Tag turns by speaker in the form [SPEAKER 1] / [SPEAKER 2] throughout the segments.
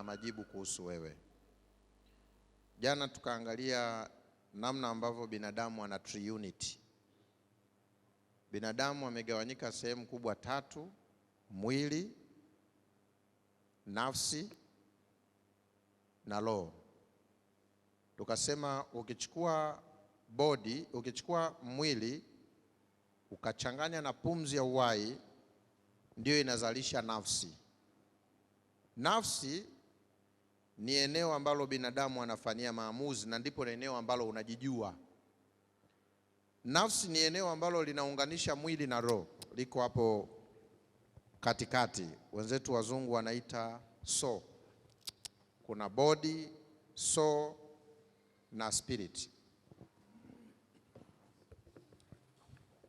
[SPEAKER 1] majibu kuhusu wewe. Jana tukaangalia namna ambavyo binadamu ana triunity. Binadamu amegawanyika sehemu kubwa tatu: mwili, nafsi na roho. Tukasema ukichukua mwili ukachanganya na pumzi ya uhai, ndio inazalisha nafsi. Nafsi ni eneo ambalo binadamu anafanyia maamuzi, na ndipo eneo ambalo unajijua. Nafsi ni eneo ambalo linaunganisha mwili na roho, liko hapo katikati. Wenzetu wazungu wanaita soul. Kuna body, soul na spirit.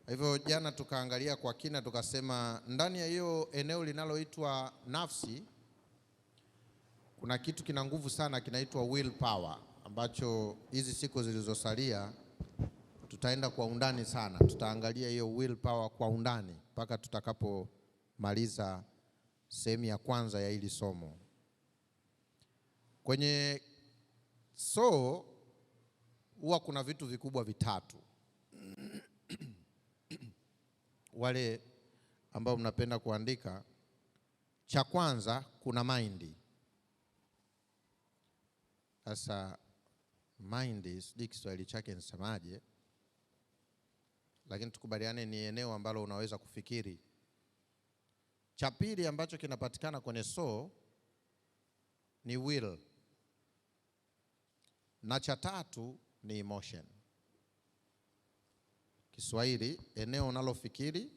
[SPEAKER 1] Hivyo jana tukaangalia kwa kina, tukasema ndani ya hiyo eneo linaloitwa nafsi kuna kitu kina nguvu sana kinaitwa will power, ambacho hizi siku zilizosalia tutaenda kwa undani sana. Tutaangalia hiyo will power kwa undani mpaka tutakapomaliza sehemu ya kwanza ya hili somo. Kwenye soul huwa kuna vitu vikubwa vitatu. Wale ambao mnapenda kuandika, cha kwanza kuna mind. Sasa mind sijui Kiswahili chake nisemaje, lakini tukubaliane ni eneo ambalo unaweza kufikiri. Cha pili ambacho kinapatikana kwenye soul ni will, na cha tatu ni emotion. Kiswahili, eneo unalofikiri,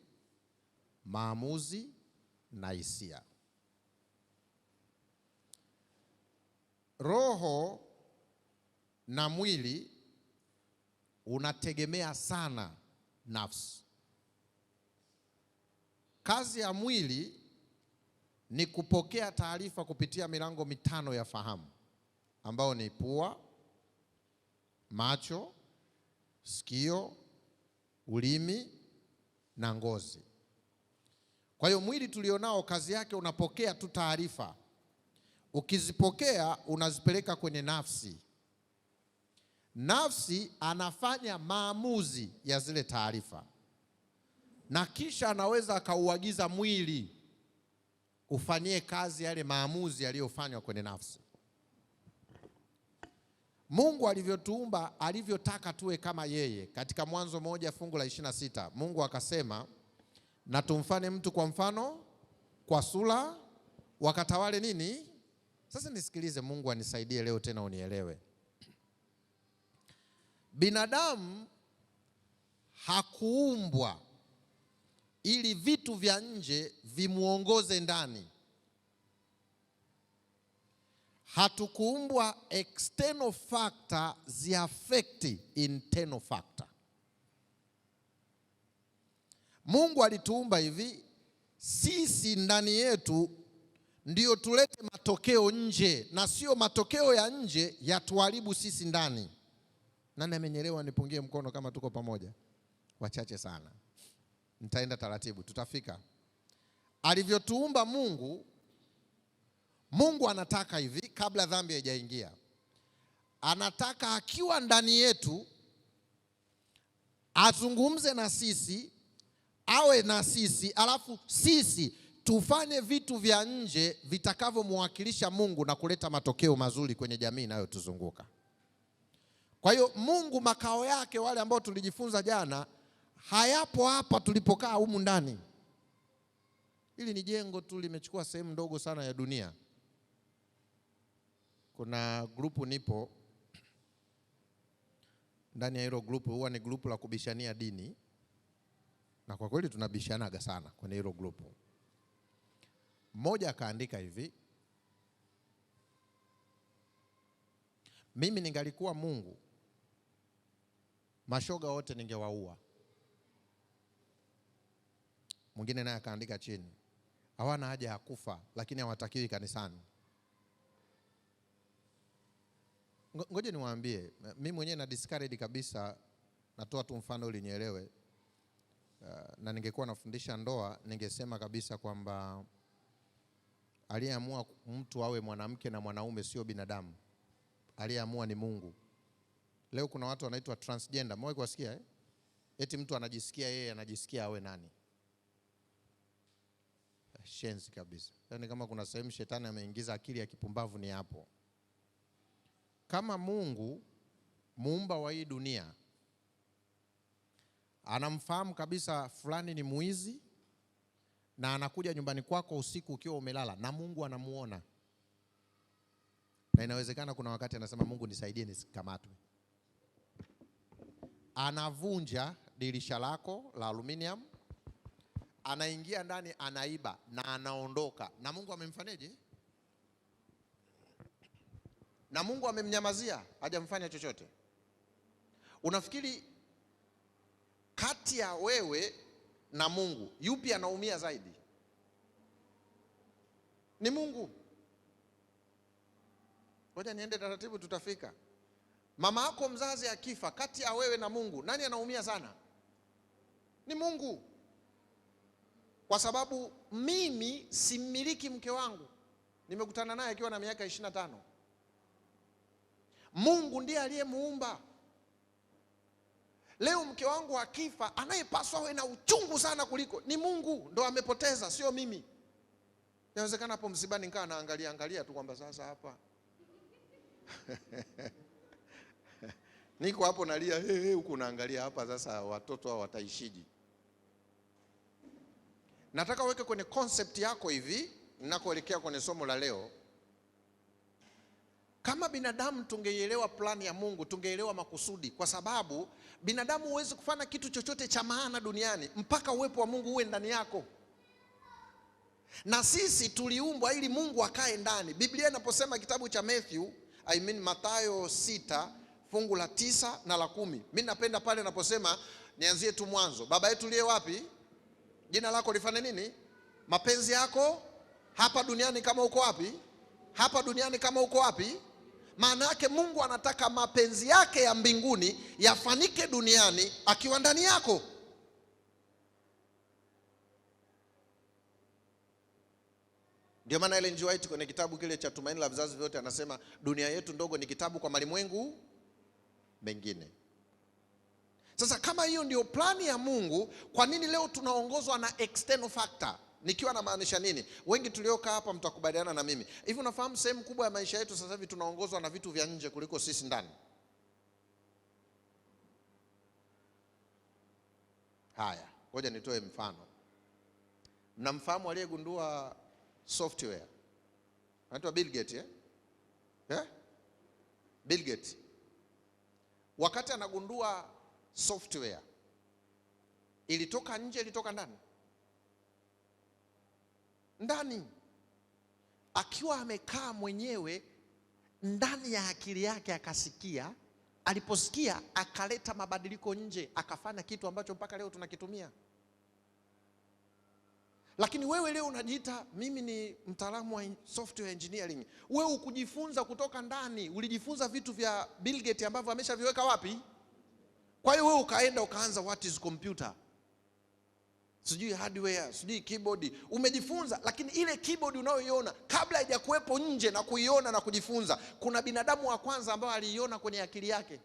[SPEAKER 1] maamuzi na hisia. Roho na mwili unategemea sana nafsi. Kazi ya mwili ni kupokea taarifa kupitia milango mitano ya fahamu, ambao ni pua, macho, sikio, ulimi na ngozi. Kwa hiyo mwili tulionao kazi yake unapokea tu taarifa. Ukizipokea unazipeleka kwenye nafsi. Nafsi anafanya maamuzi ya zile taarifa, na kisha anaweza akauagiza mwili ufanyie kazi yale maamuzi yaliyofanywa kwenye nafsi. Mungu alivyotuumba, alivyotaka tuwe kama yeye. Katika Mwanzo 1:26 Mungu akasema, na tumfanye mtu kwa mfano, kwa sura, wakatawale nini? Sasa nisikilize, Mungu anisaidie leo tena unielewe. Binadamu hakuumbwa ili vitu vya nje vimuongoze ndani. Hatukuumbwa external factor zi affect internal factor. Mungu alituumba hivi, sisi ndani yetu ndio tulete matokeo nje, na sio matokeo ya nje yatuharibu sisi ndani. Nani amenyelewa? Nipungie mkono kama tuko pamoja. Wachache sana, nitaenda taratibu, tutafika. Alivyotuumba Mungu anataka hivi, kabla dhambi haijaingia, anataka akiwa ndani yetu azungumze na sisi, awe na sisi, alafu sisi tufanye vitu vya nje vitakavyomwakilisha Mungu na kuleta matokeo mazuri kwenye jamii inayotuzunguka. Kwa hiyo Mungu makao yake, wale ambao tulijifunza jana, hayapo hapa tulipokaa humu ndani. Hili ni jengo tu limechukua sehemu ndogo sana ya dunia. Kuna grupu nipo ndani ya hilo grupu, huwa ni grupu la kubishania dini, na kwa kweli tunabishanaga sana kwenye hilo grupu. Mmoja akaandika hivi, mimi ningalikuwa Mungu, mashoga wote ningewaua. Mwingine naye akaandika chini, hawana haja ya kufa lakini hawatakiwi kanisani. Ngoje niwaambie, mimi mwenyewe na discourage kabisa, natoa tu mfano ili nielewe. Na ningekuwa nafundisha ndoa, ningesema kabisa kwamba aliyeamua mtu awe mwanamke na mwanaume sio binadamu. Aliyeamua ni Mungu. Leo kuna watu wanaitwa transgender. Mwae kuwasikia eti mtu anajisikia yeye anajisikia awe nani? Shenzi kabisa. Yaani kama kuna sehemu shetani ameingiza akili ya kipumbavu ni hapo. Kama Mungu muumba wa hii dunia anamfahamu kabisa fulani ni mwizi na anakuja nyumbani kwako usiku ukiwa umelala, na Mungu anamuona, na inawezekana kuna wakati anasema Mungu nisaidie nisikamatwe, anavunja dirisha lako la aluminium, anaingia ndani, anaiba na anaondoka, na Mungu amemfanyaje? Na Mungu amemnyamazia, hajamfanya chochote. Unafikiri kati ya wewe na Mungu yupi anaumia zaidi? Ni Mungu. Ngoja niende taratibu, tutafika. Mama yako mzazi akifa, kati ya wewe na Mungu nani anaumia sana? Ni Mungu. Kwa sababu mimi simmiliki mke wangu, nimekutana naye akiwa na miaka 25. Mungu ndiye aliyemuumba. Leo mke wangu akifa, anayepaswa awe na uchungu sana kuliko ni Mungu, ndo amepoteza, sio mimi. Inawezekana hapo msibani nikaa naangalia tu kwamba sasa hapa niko hapo nalia huku naangalia hapa, sasa watoto hao wataishiji? Nataka uweke kwenye concept yako hivi ninakoelekea kwenye somo la leo. Kama binadamu tungeielewa plani ya Mungu, tungeelewa makusudi, kwa sababu binadamu huwezi kufanya kitu chochote cha maana duniani mpaka uwepo wa Mungu uwe ndani yako. Na sisi tuliumbwa ili Mungu akae ndani. Biblia inaposema kitabu cha Mathayo 6 fungu la 9 na la 10. Mimi napenda pale inaposema, nianzie tu mwanzo. Baba yetu uliye wapi? Jina lako lifanye nini? Mapenzi yako hapa duniani kama uko wapi? Hapa duniani kama uko wapi? Maana yake Mungu anataka mapenzi yake ya mbinguni yafanike duniani akiwa ndani yako. Ndio maana Ellen G. White kwenye kitabu kile cha Tumaini la Vizazi Vyote anasema dunia yetu ndogo ni kitabu kwa malimwengu mengine. Sasa kama hiyo ndio plani ya Mungu, kwa nini leo tunaongozwa na external factor? Nikiwa na maanisha nini? Wengi tuliokaa hapa mtakubaliana na mimi. Hivi unafahamu sehemu kubwa ya maisha yetu sasa hivi tunaongozwa na vitu vya nje kuliko sisi ndani. Haya, ngoja nitoe mfano. Mnamfahamu aliyegundua software? Anaitwa Bill Gates, Bill Gates. Wakati anagundua software, ilitoka nje, ilitoka ndani? Ndani. Akiwa amekaa mwenyewe ndani ya akili yake akasikia, aliposikia akaleta mabadiliko nje, akafanya kitu ambacho mpaka leo tunakitumia. Lakini wewe leo unajiita mimi ni mtaalamu wa software engineering. Wewe ukujifunza kutoka ndani, ulijifunza vitu vya Bill Gates ambavyo ameshaviweka wapi? Kwa hiyo wewe ukaenda ukaanza what is computer, sijui hardware, sijui keyboard, umejifunza. Lakini ile keyboard unayoiona kabla haijakuwepo nje na kuiona na kujifunza, kuna binadamu wa kwanza ambao aliiona kwenye akili yake,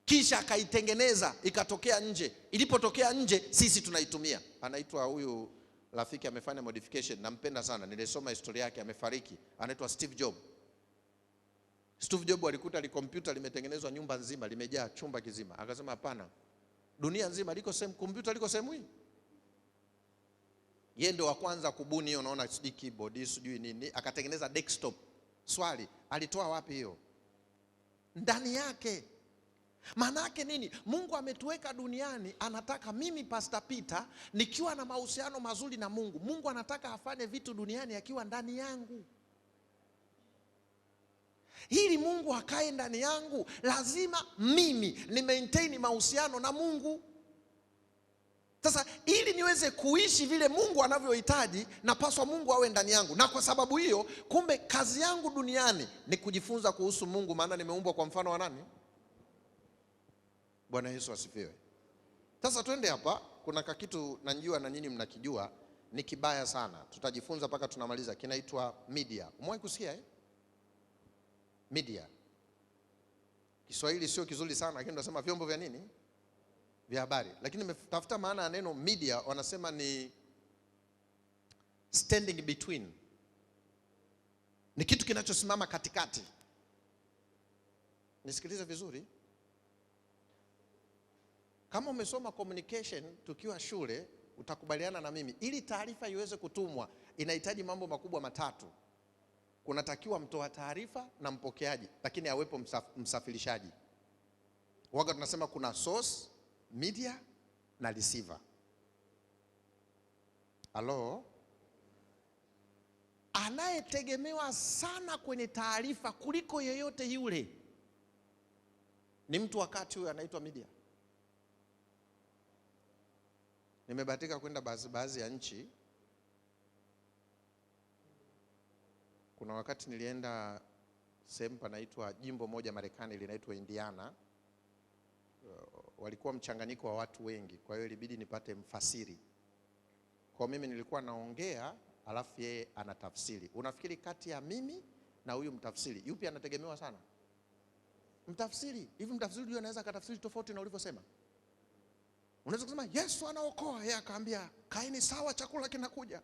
[SPEAKER 1] kisha akaitengeneza ikatokea nje. Ilipotokea nje sisi tunaitumia. Anaitwa huyu rafiki, amefanya modification, nampenda sana, nilisoma historia yake, amefariki. Anaitwa Steve Jobs. Steve Jobs alikuta kompyuta limetengenezwa nyumba nzima, limejaa chumba kizima. Akasema hapana, dunia nzima liko sehemu, kompyuta liko sehemu hii. Yeye ndio wa kwanza kubuni hiyo, unaona, sijui keyboard, sijui nini, akatengeneza desktop. Swali, alitoa wapi hiyo? Ndani yake. Maana yake nini? Mungu ametuweka duniani, anataka mimi Pastor Peter nikiwa na mahusiano mazuri na Mungu. Mungu anataka afanye vitu duniani akiwa ndani yangu. Ili Mungu akae ndani yangu, lazima mimi ni maintain mahusiano na Mungu. Sasa ili niweze kuishi vile Mungu anavyohitaji, napaswa Mungu awe ndani yangu. Na kwa sababu hiyo, kumbe kazi yangu duniani ni kujifunza kuhusu Mungu, maana nimeumbwa kwa mfano wa nani? Bwana Yesu asifiwe. Sasa twende hapa, kuna kitu najua na nyinyi mnakijua. ni kibaya sana. Tutajifunza mpaka tunamaliza. Kinaitwa media. Umewahi kusikia media? Kiswahili sio kizuri sana, lakini tunasema vyombo vya nini? Vya habari. Lakini nimetafuta maana ya neno media, wanasema ni standing between. Ni kitu kinachosimama katikati. Nisikilize vizuri. Kama umesoma communication tukiwa shule, utakubaliana na mimi, ili taarifa iweze kutumwa inahitaji mambo makubwa matatu. Kunatakiwa mtoa taarifa na mpokeaji, lakini awepo msafirishaji. Waga tunasema kuna source, media na receiver. Halo? Anayetegemewa sana kwenye taarifa kuliko yeyote yule ni mtu wakati huyo anaitwa media. Nimebahatika kwenda baadhi ya nchi. Kuna wakati nilienda sehemu panaitwa jimbo moja Marekani linaitwa Indiana. Walikuwa mchanganyiko wa watu wengi, kwa hiyo ilibidi nipate mfasiri. Kwa mimi nilikuwa naongea alafu yeye anatafsiri. Unafikiri kati ya mimi na huyu mtafsiri yupi anategemewa sana? Mtafsiri. Hivi mtafsiri yule anaweza katafsiri tofauti na ulivyosema. Unaweza kusema Yesu anaokoa, yeye akaambia kaeni sawa, chakula kinakuja.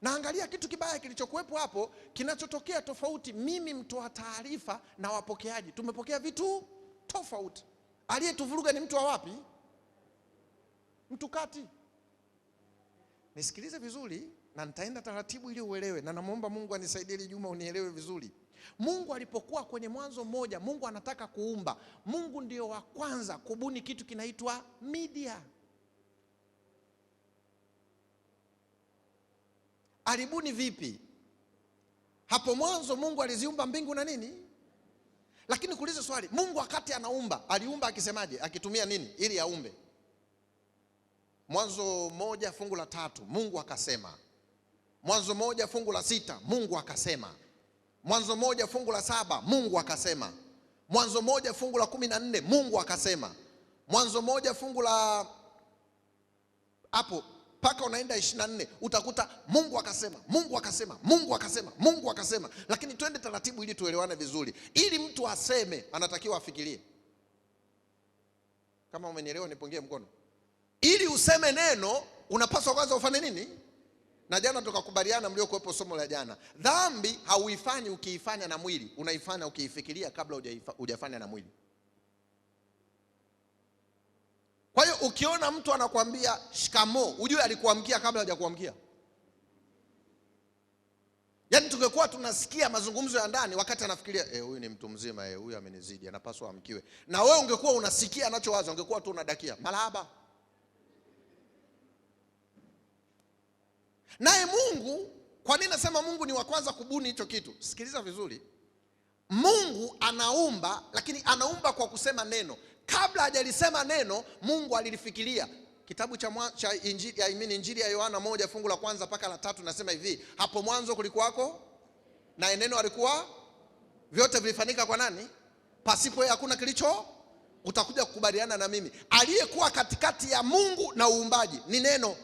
[SPEAKER 1] Na angalia kitu kibaya kilichokuwepo hapo, kinachotokea tofauti. Mimi mtoa taarifa na wapokeaji tumepokea vitu tofauti. Aliyetuvuruga ni mtu wa wapi? Mtu kati. Nisikilize vizuri na nitaenda taratibu ili uelewe, na namuomba Mungu anisaidie ili juma unielewe vizuri. Mungu alipokuwa kwenye Mwanzo mmoja, Mungu anataka kuumba. Mungu ndio wa kwanza kubuni kitu kinaitwa media. Alibuni vipi? Hapo mwanzo Mungu aliziumba mbingu na nini? Lakini kuuliza swali, Mungu wakati anaumba, aliumba akisemaje? Akitumia nini ili aumbe? Mwanzo 1:3 Mungu akasema. Mwanzo 1:6 Mungu akasema. Mwanzo 1:7 Mungu akasema. Mwanzo 1:14 Mungu akasema. Mwanzo 1 hapo paka unaenda 24 utakuta Mungu akasema, Mungu akasema, Mungu akasema, Mungu akasema. Lakini twende taratibu ili tuelewane vizuri. Ili mtu aseme anatakiwa afikirie. Kama umenielewa nipungie mkono. Ili useme neno unapaswa kwanza ufanye nini? Na jana tukakubaliana mliokuwepo somo la jana, dhambi hauifanyi ukiifanya na mwili, unaifanya ukiifikiria kabla hujafanya na mwili. Kwa hiyo ukiona mtu anakuambia shikamoo, ujue alikuamkia kabla hajakuamkia. Yaani tungekuwa tunasikia mazungumzo ya ndani wakati anafikiria huyu ni mtu mzima, huyu amenizidi, anapaswa amkiwe. Na wewe ungekuwa unasikia anachowaza, ungekuwa tu unadakia marahaba. Naye Mungu, kwa nini nasema Mungu ni wa kwanza kubuni hicho kitu? Sikiliza vizuri. Mungu anaumba, lakini anaumba kwa kusema neno. Kabla hajalisema neno, Mungu alilifikiria. Kitabu cha Injili ya Yohana 1:1 mpaka 3 nasema hivi, hapo mwanzo kulikuwako na neno alikuwa, vyote vilifanyika kwa nani? Pasipo yeye hakuna kilicho. Utakuja kukubaliana na mimi, aliyekuwa katikati ya Mungu na uumbaji ni neno.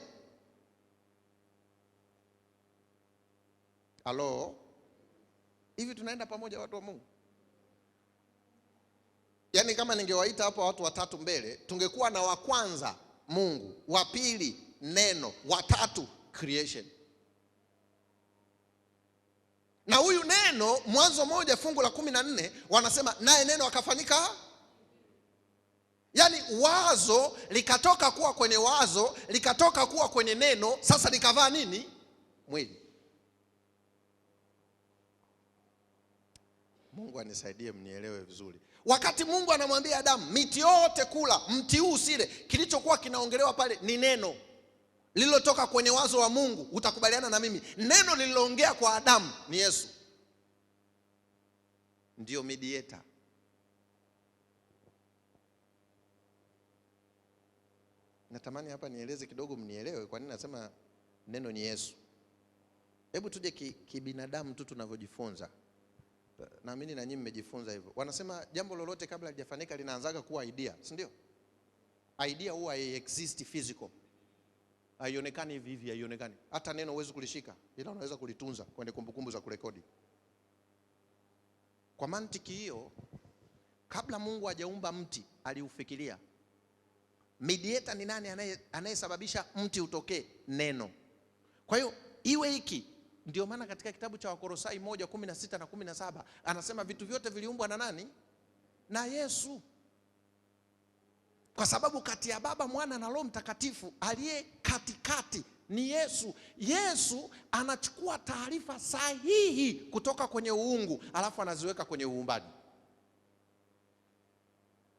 [SPEAKER 1] Halo? Hivi tunaenda pamoja watu wa Mungu? Yaani kama ningewaita hapa watu watatu mbele, tungekuwa na wa kwanza Mungu, wa pili neno, wa tatu creation. Na huyu neno Mwanzo 1:14 wanasema naye neno akafanyika. Yaani wazo likatoka kuwa kwenye wazo, likatoka kuwa kwenye neno, sasa likavaa nini? Mwili. Mungu anisaidie mnielewe vizuri. Wakati Mungu anamwambia Adamu, miti yote kula, mti huu usile, kilichokuwa kinaongelewa pale ni neno lililotoka kwenye wazo wa Mungu. Utakubaliana na mimi, neno lililoongea kwa Adamu ni Yesu. Ndio mediator. Natamani hapa nieleze kidogo mnielewe kwa nini nasema neno ni Yesu. Hebu tuje kibinadamu tu tunavyojifunza. Naamini na nyinyi mmejifunza hivyo. Wanasema jambo lolote kabla halijafanyika linaanzaga kuwa idea, si ndio? Idea huwa exist physical. haionekani hivi hivi, haionekani. Hata neno huwezi kulishika, ila unaweza kulitunza kwenye kumbukumbu za kurekodi. Kwa mantiki hiyo, kabla Mungu hajaumba mti, aliufikiria. Mediator ni nani anayesababisha mti utokee? Neno. Kwa hiyo iwe hiki. Ndio maana katika kitabu cha Wakolosai 1:16 na 17 anasema vitu vyote viliumbwa na nani? Na Yesu. Kwa sababu kati ya Baba, Mwana na Roho Mtakatifu aliye katikati ni Yesu. Yesu anachukua taarifa sahihi kutoka kwenye uungu, alafu anaziweka kwenye uumbaji.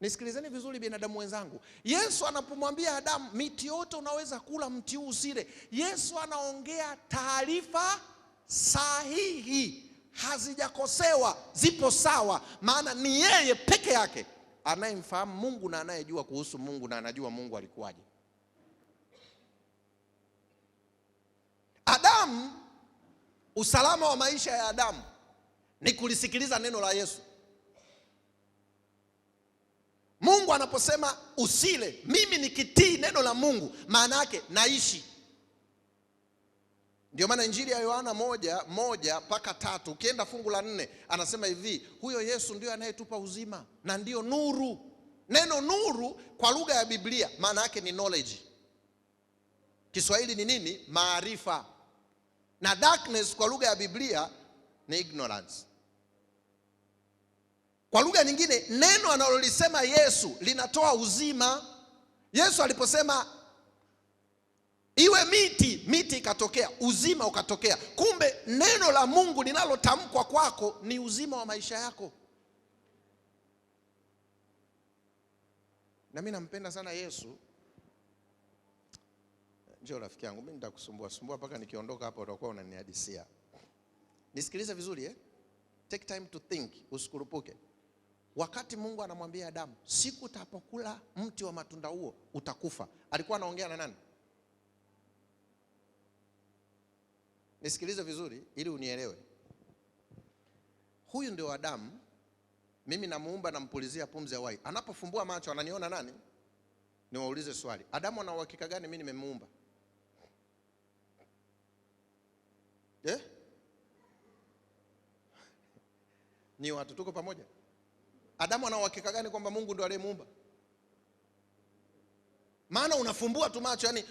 [SPEAKER 1] Nisikilizeni vizuri binadamu wenzangu. Yesu anapomwambia Adamu, miti yote unaweza kula, mti huu usile, Yesu anaongea taarifa sahihi, hazijakosewa, zipo sawa. Maana ni yeye peke yake anayemfahamu Mungu na anayejua kuhusu Mungu na anajua Mungu alikuwaje. Adamu, usalama wa maisha ya Adamu ni kulisikiliza neno la Yesu. Mungu anaposema usile, mimi nikitii neno la Mungu, maana yake naishi. Ndio maana Injili ya Yohana 1:1-3, ukienda fungu la 4, anasema hivi, huyo Yesu ndio anayetupa uzima na ndio nuru. Neno nuru kwa lugha ya Biblia maana yake ni knowledge. Kiswahili ni nini? Maarifa. Na darkness kwa lugha ya Biblia ni ignorance. Kwa lugha nyingine, neno analolisema Yesu linatoa uzima. Yesu aliposema iwe miti, miti ikatokea, uzima ukatokea. Kumbe neno la Mungu linalotamkwa kwako ni uzima wa maisha yako. Na mimi nampenda sana Yesu. Njoo rafiki yangu, mimi nitakusumbua mpaka nikiondoka hapa utakuwa unanihadisia. Nisikilize vizuri Take time to think, usikurupuke. Wakati Mungu anamwambia Adamu, siku utapokula mti wa matunda huo utakufa, alikuwa anaongea na nani? Nisikilize vizuri ili unielewe. Huyu ndio Adamu. Mimi namuumba, nampulizia pumzi ya uhai. Anapofumbua macho ananiona nani? Niwaulize swali. Adamu ana uhakika gani mimi nimemuumba? Ni watu tuko pamoja? Adamu ana uhakika gani kwamba Mungu ndo aliyemuumba? Maana unafumbua tu macho, yani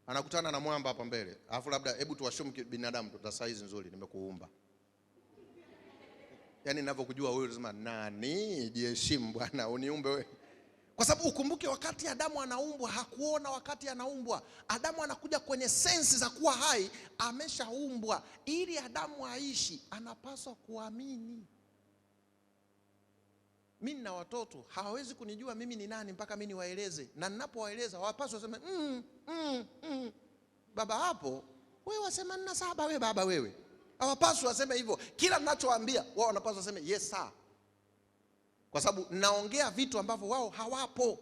[SPEAKER 1] anakutana na mwamba hapa mbele. Alafu labda hebu tuwashumu binadamu, tutasaizi nzuri nimekuumba. Yani ninavyokujua wewe unasema nani? Jiheshimu bwana, uniumbe wewe. Kwa sababu ukumbuke wakati Adamu anaumbwa hakuona wakati anaumbwa. Adamu anakuja kwenye sensi za kuwa hai, ameshaumbwa. Ili Adamu aishi anapaswa kuamini. Mimi na watoto hawawezi kunijua mimi ni nani mpaka mimi niwaeleze. Na ninapowaeleza hawapaswi waseme baba hapo wewe wasema 47 wewe baba wewe. Hawapaswi waseme hivyo. Kila ninachowaambia wao wanapaswa waseme yes sir. Kwa sababu naongea vitu ambavyo wao hawapo.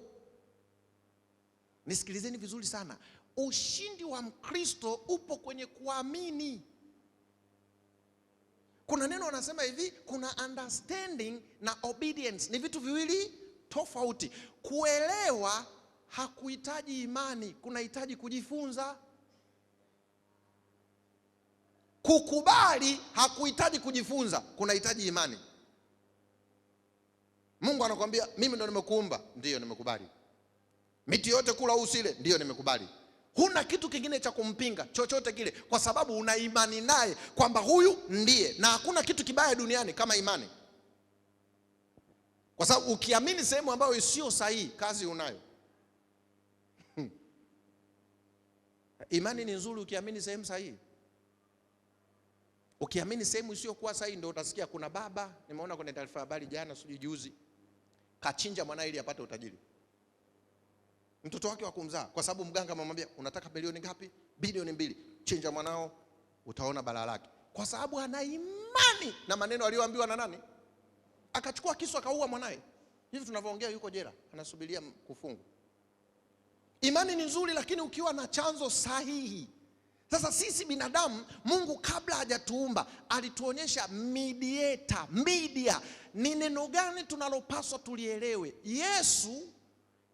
[SPEAKER 1] Nisikilizeni vizuri sana. Ushindi wa Mkristo upo kwenye kuamini. Kuna neno wanasema hivi, kuna understanding na obedience. Ni vitu viwili tofauti. Kuelewa hakuhitaji imani, kunahitaji kujifunza. Kukubali hakuhitaji kujifunza, kunahitaji imani. Mungu anakuambia mimi ndo nimekuumba, ndio nimekubali. Miti yote kula usile, ndio nimekubali. Huna kitu kingine cha kumpinga chochote kile, kwa sababu una imani naye kwamba huyu ndiye. Na hakuna kitu kibaya duniani kama imani. Kwa sababu ukiamini sehemu ambayo sio sahihi, kazi unayo. Imani ni nzuri ukiamini sehemu sahihi. Ukiamini sehemu isiyokuwa sahihi ndio utasikia kuna baba, nimeona kwenye taarifa habari jana sijui juzi, kachinja mwanae ili apate utajiri. Mtoto wake wa kumzaa, kwa sababu mganga amemwambia unataka bilioni ngapi? Bilioni 2. Chinja mwanao utaona balaa lake. Kwa sababu ana imani na maneno aliyoambiwa na nani? Akachukua kisu akaua mwanae. Hivi tunavyoongea yuko jela, anasubiria kufungwa. Imani ni nzuri lakini ukiwa na chanzo sahihi. Sasa sisi binadamu, Mungu kabla hajatuumba alituonyesha mediator, media. Ni neno gani tunalopaswa tulielewe? Yesu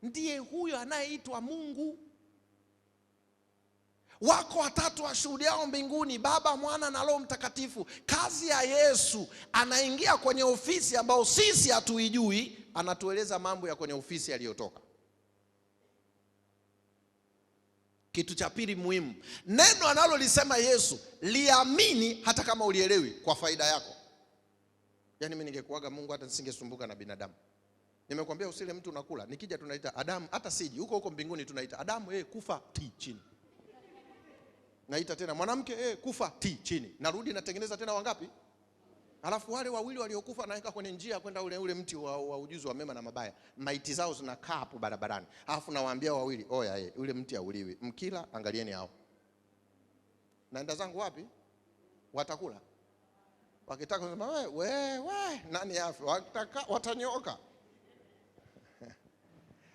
[SPEAKER 1] ndiye huyo anayeitwa Mungu.
[SPEAKER 2] Wako watatu washuhudiao mbinguni, Baba, Mwana na Roho Mtakatifu. Kazi ya Yesu, anaingia kwenye ofisi ambao sisi hatuijui, anatueleza mambo ya kwenye ofisi aliyotoka. Kitu cha pili muhimu, neno analolisema Yesu liamini hata kama ulielewi, kwa faida yako. Yaani mimi ningekuaga Mungu hata nisingesumbuka na binadamu. Nimekwambia usile mtu unakula, nikija tunaita Adamu, hata siji huko mbinguni tunaita Adamu, kufa ti chini. Naita tena mwanamke, kufa ti chini. Narudi natengeneza tena wangapi? Alafu wale wawili waliokufa naweka kwenye njia kwenda ule mti wa ujuzi wa mema na mabaya. Maiti zao zinakaa hapo barabarani. Alafu nawaambia wawili, oya ule mti hauliwi. Mkila angalieni hao. Naenda zangu wapi? Watakula. Wakitaka kusema we nani afi? Watanyoka.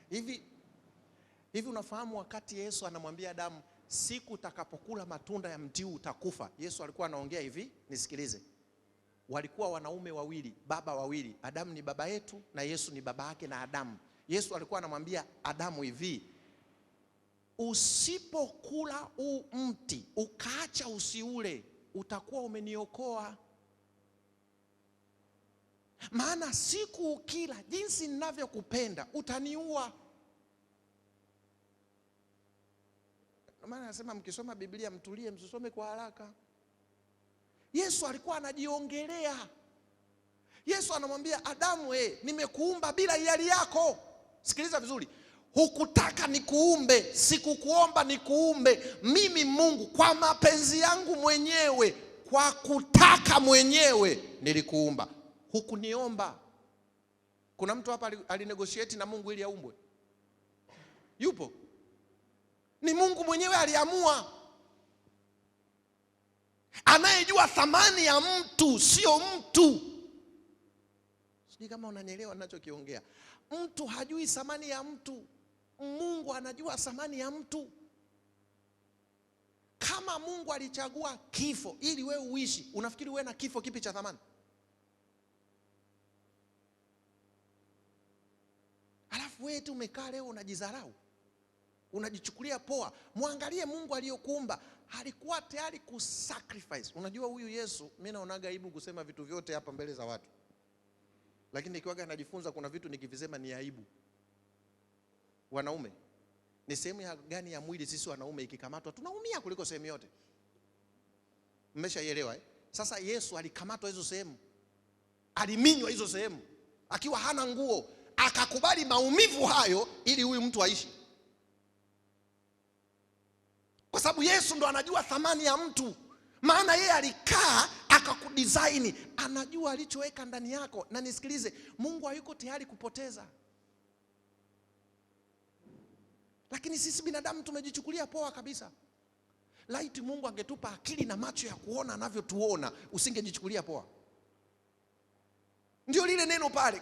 [SPEAKER 2] Hivi unafahamu wakati Yesu anamwambia Adamu, siku utakapokula matunda ya mti huu utakufa. Yesu alikuwa anaongea hivi, nisikilize. Walikuwa wanaume wawili, baba wawili. Adamu ni baba yetu na Yesu ni baba yake na Adamu. Yesu alikuwa anamwambia Adamu hivi, usipokula huu mti ukaacha usiule, utakuwa umeniokoa. Maana siku ukila, jinsi ninavyokupenda, utaniua. Maana nasema mkisoma Biblia mtulie, msisome kwa haraka. Yesu alikuwa anajiongelea. Yesu anamwambia Adamu, nimekuumba bila hiari yako. Sikiliza vizuri. Hukutaka nikuumbe, sikukuomba nikuumbe. Mimi Mungu kwa mapenzi yangu mwenyewe, kwa kutaka mwenyewe nilikuumba. Hukuniomba. Kuna mtu hapa alinegotiate na Mungu ili aumbwe? Yupo? Ni Mungu mwenyewe aliamua. Anayejua thamani ya mtu sio mtu. Sijui kama unanielewa ninachokiongea. Mtu hajui thamani ya mtu. Mungu anajua thamani ya mtu. Kama Mungu alichagua kifo ili wewe uishi, unafikiri wewe na kifo kipi cha thamani? Alafu wewe tu umekaa leo unajidharau, unajichukulia poa. Muangalie Mungu aliyokuumba, alikuwa tayari kusacrifice. Unajua huyu Yesu, mimi naonaga aibu kusema vitu vyote hapa mbele za watu. Lakini nikiwaga najifunza kuna vitu nikivisema ni aibu. Wanaume, ni sehemu gani ya mwili sisi wanaume ikikamatwa tunaumia kuliko sehemu yote? Mmeshaielewa Sasa Yesu alikamatwa hizo sehemu. Aliminywa hizo sehemu akiwa hana nguo, akakubali maumivu hayo ili huyu mtu aishi. Kwa sababu Yesu ndo anajua thamani ya mtu. Maana yeye alikaa akakudesign, anajua alichoweka ndani yako. Na nisikilize, Mungu hayuko tayari kupoteza. Lakini sisi binadamu tumejichukulia poa kabisa. Laiti Mungu angetupa akili na macho ya kuona anavyotuona, usingejichukulia poa. Ndio lile neno pale,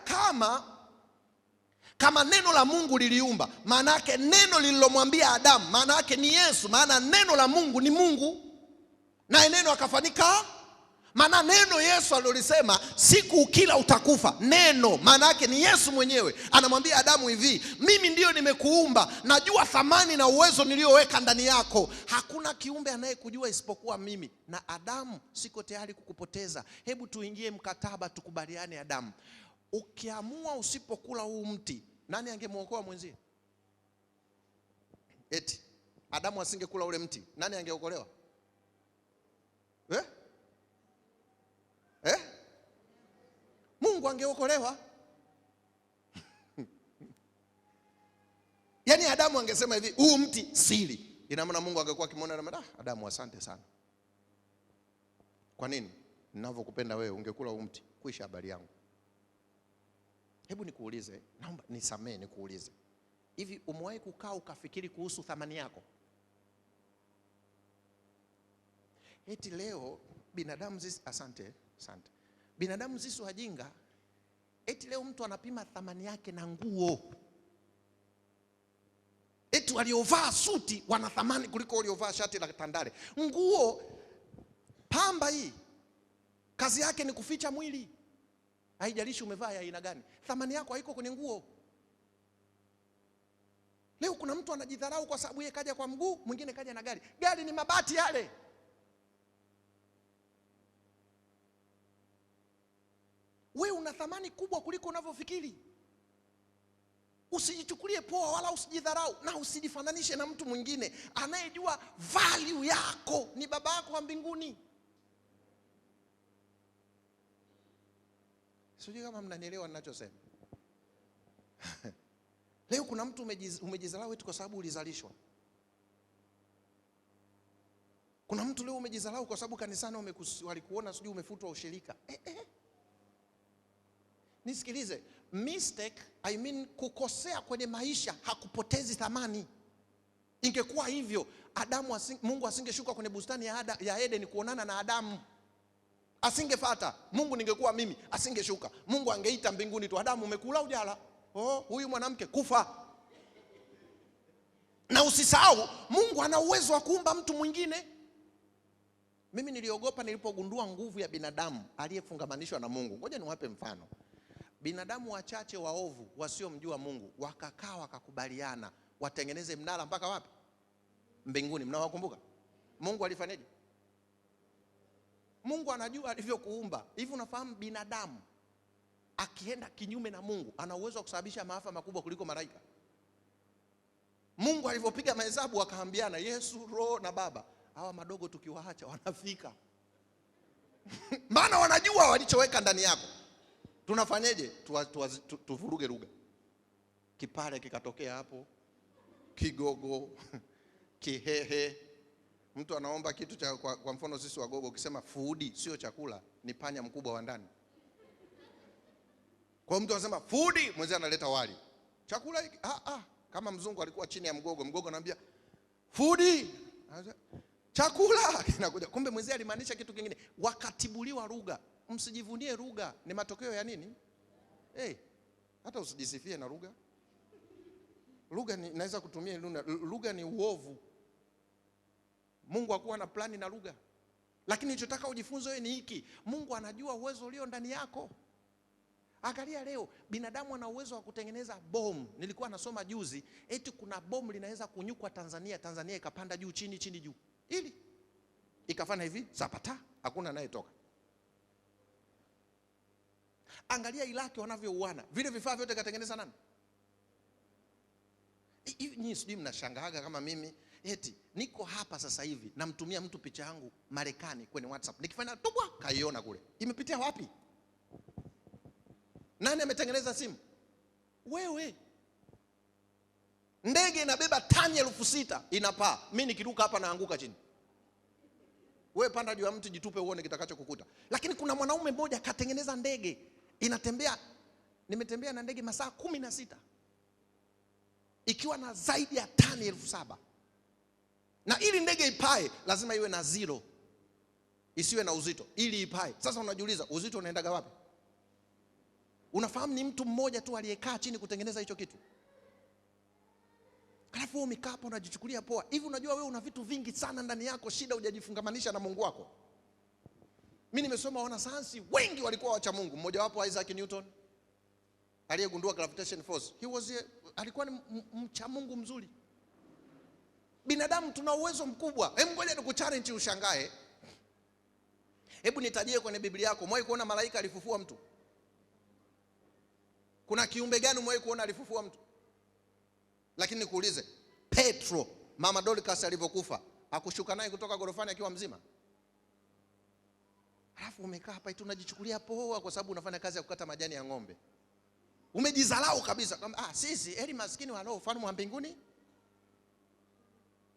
[SPEAKER 2] kama neno la Mungu liliumba, maana yake neno lililomwambia Adamu, maana yake ni Yesu. Maana neno la Mungu ni Mungu, na neno akafanyika. Maana neno Yesu alilolisema siku ukila utakufa, neno maana yake ni Yesu mwenyewe. Anamwambia Adamu hivi, mimi ndio nimekuumba, najua thamani na uwezo nilioweka ndani yako. Hakuna kiumbe anayekujua isipokuwa mimi. Na Adamu, siko tayari kukupoteza. Hebu tuingie mkataba, tukubaliane Adamu. Ukiamua usipokula huu mti, nani angemuokoa mwenzie? Eti Adamu asingekula ule mti, nani angeokolewa? Mungu angeokolewa. Yaani Adamu angesema hivi, huu mti sili. Ina maana Mungu angekuwa akimwona na Adamu, asante sana. Kwa nini? Ninavyokupenda wewe, ungekula huu mti, kuisha habari yangu. Hebu nikuulize, naomba nisamee nikuulize. Hivi umewahi kukaa ukafikiri kuhusu thamani yako? Eti leo binadamu sisi, asante. Binadamu sisi wajinga. Eti leo mtu anapima thamani yake na nguo. Eti waliovaa suti wana thamani kuliko waliovaa shati la tandale. Nguo, pamba hii, kazi yake ni kuficha mwili. Haijalishi umevaa ya aina gani. Thamani yako haiko kwenye nguo. Leo kuna mtu anajidharau kwa sababu yeye kaja kwa mguu, mwingine kaja na gari. Gari ni mabati yale. Wewe una thamani kubwa kuliko unavyofikiri. Usijichukulie poa wala usijidharau, na usijifananishe na mtu mwingine. Anayejua value yako ni Baba yako wa mbinguni. Sijui kama mnanielewa ninachosema. Leo kuna mtu umejidharau eti kwa sababu ulizalishwa. Kuna mtu leo umejidharau kwa sababu kanisani walikuona sijui umefutwa ushirika. Nisikilize, mistake, kukosea kwenye maisha hakupotezi thamani. Ingekuwa hivyo, Mungu asingeshuka kwenye bustani ya Eden kuonana na Adamu. Asingefuata. Mungu ningekuwa mimi, asingeshuka. Mungu angeita mbinguni tu, Adamu umekula ujala? Huyu mwanamke kufa. Na usisahau, Mungu ana uwezo wa kuumba mtu mwingine. Mimi niliogopa nilipogundua nguvu ya binadamu aliyefungamanishwa na Mungu. Ngoja niwape mfano. Binadamu wachache waovu wasiomjua Mungu wakakaa wakakubaliana watengeneze mnara mpaka wapi? Mbinguni. Mnawakumbuka? Mungu alifanyaje? Mungu anajua alivyokuumba. Hivi unafahamu binadamu akienda kinyume na Mungu ana uwezo wa kusababisha maafa makubwa kuliko malaika? Mungu alivyopiga mahesabu akaambiana, Yesu, Roho na Baba, hawa madogo tukiwaacha wanafika. Maana wanajua walichoweka ndani yako. Tunafanyeje? Tuvuruge lugha. Kipare kikatokea hapo, Kigogo, Kihehe. Mtu anaomba kitu cha kwa mfano sisi Wagogo ukisema food sio chakula, ni panya mkubwa wa ndani. Kwa mtu anasema food, mwenzie analeta wali. Chakula hiki kama mzungu alikuwa chini ya Mgogo, Mgogo anamwambia food, chakula kinakuja. Kumbe mwenzie alimaanisha kitu kingine. Wakatibuliwa lugha. Msijivunie lugha, ni matokeo ya nini? Hata usijisifie na lugha. Lugha naweza kutumia lugha ni uovu. Mungu hakuwa na plani na lugha. Lakini nilichotaka ujifunze wewe ni hiki. Mungu anajua uwezo ulio ndani yako. Angalia leo, binadamu ana uwezo wa kutengeneza bomu. Nilikuwa nasoma juzi, eti kuna bomu linaweza kunyukwa Tanzania, Tanzania ikapanda juu chini chini juu. Ili ikafanya hivi, zapata, hakuna anayetoka. Angalia Iraki wanavyouana. Vile vifaa vyote katengeneza nani? Nyinyi sijui mnashangaaga kama mimi. Eti niko hapa sasa hivi namtumia mtu picha yangu Marekani kwenye WhatsApp. Nikifanya tubwa kaiona kule. Imepitia wapi? Nani ametengeneza simu? Wewe. Ndege inabeba tani 6,000 inapaa. Mimi nikiruka hapa naanguka chini. Wewe panda juu ya mti jitupe uone kitakachokukuta. Lakini kuna mwanaume mmoja katengeneza ndege inatembea. Nimetembea na ndege masaa 16 ikiwa na zaidi ya tani 7,000. Na ili ndege ipae lazima iwe na zero, isiwe na uzito ili ipae. Sasa unajiuliza uzito unaendaga wapi? Unafahamu ni mtu mmoja tu aliyekaa chini kutengeneza hicho kitu. Alafu wewe umekaa hapo unajichukulia poa. Hivi unajua wewe una vitu vingi sana ndani yako, shida hujajifungamanisha na Mungu wako. Mimi nimesoma wanasayansi wengi walikuwa wacha Mungu. Mmoja wapo Isaac Newton aliyegundua gravitation force. Alikuwa ni mcha Mungu mzuri. Binadamu tuna uwezo mkubwa. Hebu ngoja nikuchallenge ushangae. Hebu nitajie kwenye Biblia yako, umewahi kuona malaika alifufua mtu? Kuna kiumbe gani umewahi kuona alifufua mtu? Lakini nikuulize, Petro, Mama Dorcas alivyokufa, hakushuka naye kutoka gorofani akiwa mzima? Alafu umekaa hapa eti unajichukulia poa kwa sababu unafanya kazi ya kukata majani ya ng'ombe. Umejidharau kabisa. Sisi heri maskini wanao ufalme wa mbinguni.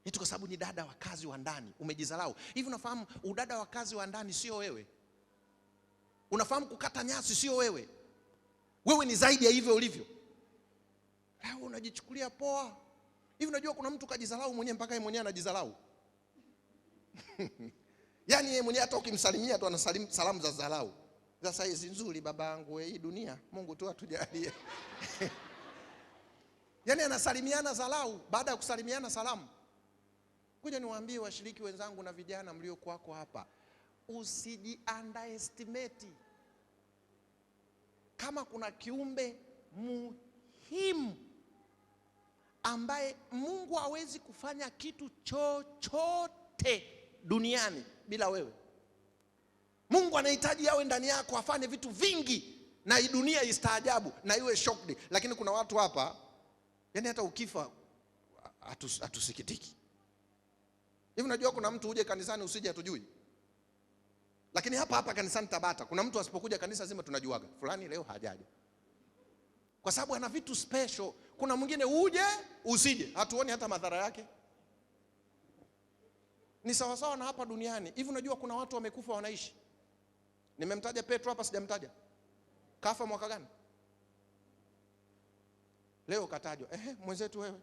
[SPEAKER 2] Eti kwa sababu ni dada wa kazi wa ndani, umejidharau. Hivi unafahamu udada wa kazi wa ndani sio wewe? Unafahamu kukata nyasi sio wewe? Wewe ni zaidi ya hivyo ulivyo. Leo unajichukulia poa. Hivi unajua kuna mtu kajidharau mwenyewe mpaka yeye mwenyewe anajidharau. Yaani yeye mwenyewe hata ukimsalimia tu anasalimu salamu za dharau. Sasa hizi nzuri babangu, hii dunia Mungu tu atujalie. Yaani anasalimiana dharau baada ya kusalimiana salamu. Kuja niwaambie washiriki wenzangu na vijana mliokuwako hapa, usiji underestimate. Kama kuna kiumbe muhimu ambaye Mungu hawezi kufanya kitu chochote duniani bila wewe. Mungu anahitaji yawe ndani yako, afanye vitu vingi na hii dunia istaajabu na iwe shocked. Lakini kuna watu hapa, yani hata ukifa hatusikitiki. Hivi unajua kuna mtu uje kanisani usije hatujui. Lakini hapa kanisani Tabata kuna mtu asipokuja kanisa zima tunajuaga fulani leo hajaja. Kwa sababu ana vitu special. Kuna mwingine uje usije hatuoni hata madhara yake. Ni sawa sawa na hapa duniani. Hivi unajua kuna watu wamekufa wanaishi. Nimemtaja Petro hapa, sijamtaja. Kafa mwaka gani? Leo katajwa. Mwenzetu wewe.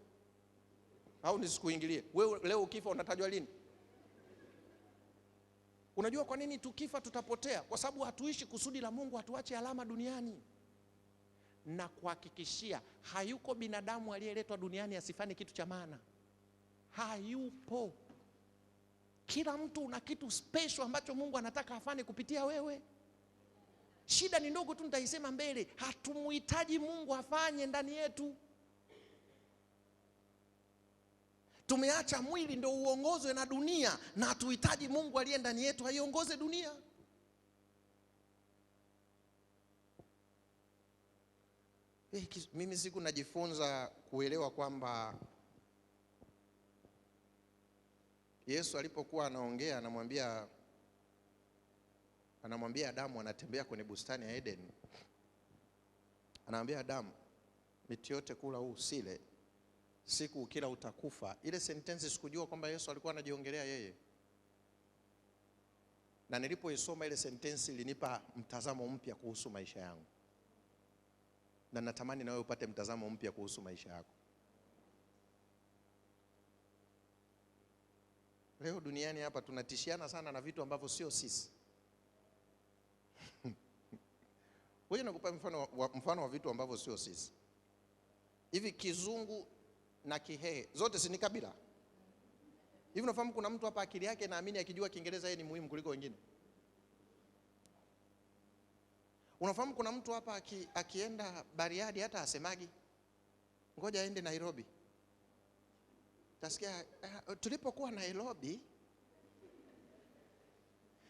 [SPEAKER 2] Au nisikuingilie. Wewe leo ukifa unatajwa lini? Unajua kwa nini tukifa tutapotea? Kwa sababu hatuishi kusudi la Mungu, hatuache alama duniani. Na kuhakikishia hayuko binadamu aliyeletwa duniani asifanye kitu cha maana. Hayupo. Kila mtu una kitu special ambacho Mungu anataka afanye kupitia wewe. Shida ni ndogo tu, nitaisema mbele. Hatumuhitaji Mungu afanye ndani yetu. Tumeacha mwili ndio uongozwe na dunia, na hatuhitaji Mungu aliye ndani yetu aiongoze dunia. Mimi siku najifunza kuelewa kwamba Yesu alipokuwa anaongea anamwambia Adamu, anatembea kwenye bustani ya Eden. Anamwambia Adamu, miti yote kula huu usile, siku ukila utakufa. Ile sentensi sikujua kwamba Yesu alikuwa anajiongelea yeye. Na nilipoisoma ile sentensi ilinipa mtazamo mpya kuhusu maisha yangu. Na natamani na wewe upate mtazamo mpya kuhusu maisha yako. Leo duniani hapa tunatishiana sana na vitu ambavyo sio sisi. Wewe nakupa mfano wa vitu ambavyo sio sisi. Hivi Kizungu na Kihehe zote si ni kabila? Hivi unafahamu kuna mtu hapa akili yake naamini akijua Kiingereza yeye ni muhimu kuliko wengine? Unafahamu kuna mtu hapa akienda Bariadi hata asemagi ngoja aende Nairobi. Tasikia tulipokuwa Nairobi.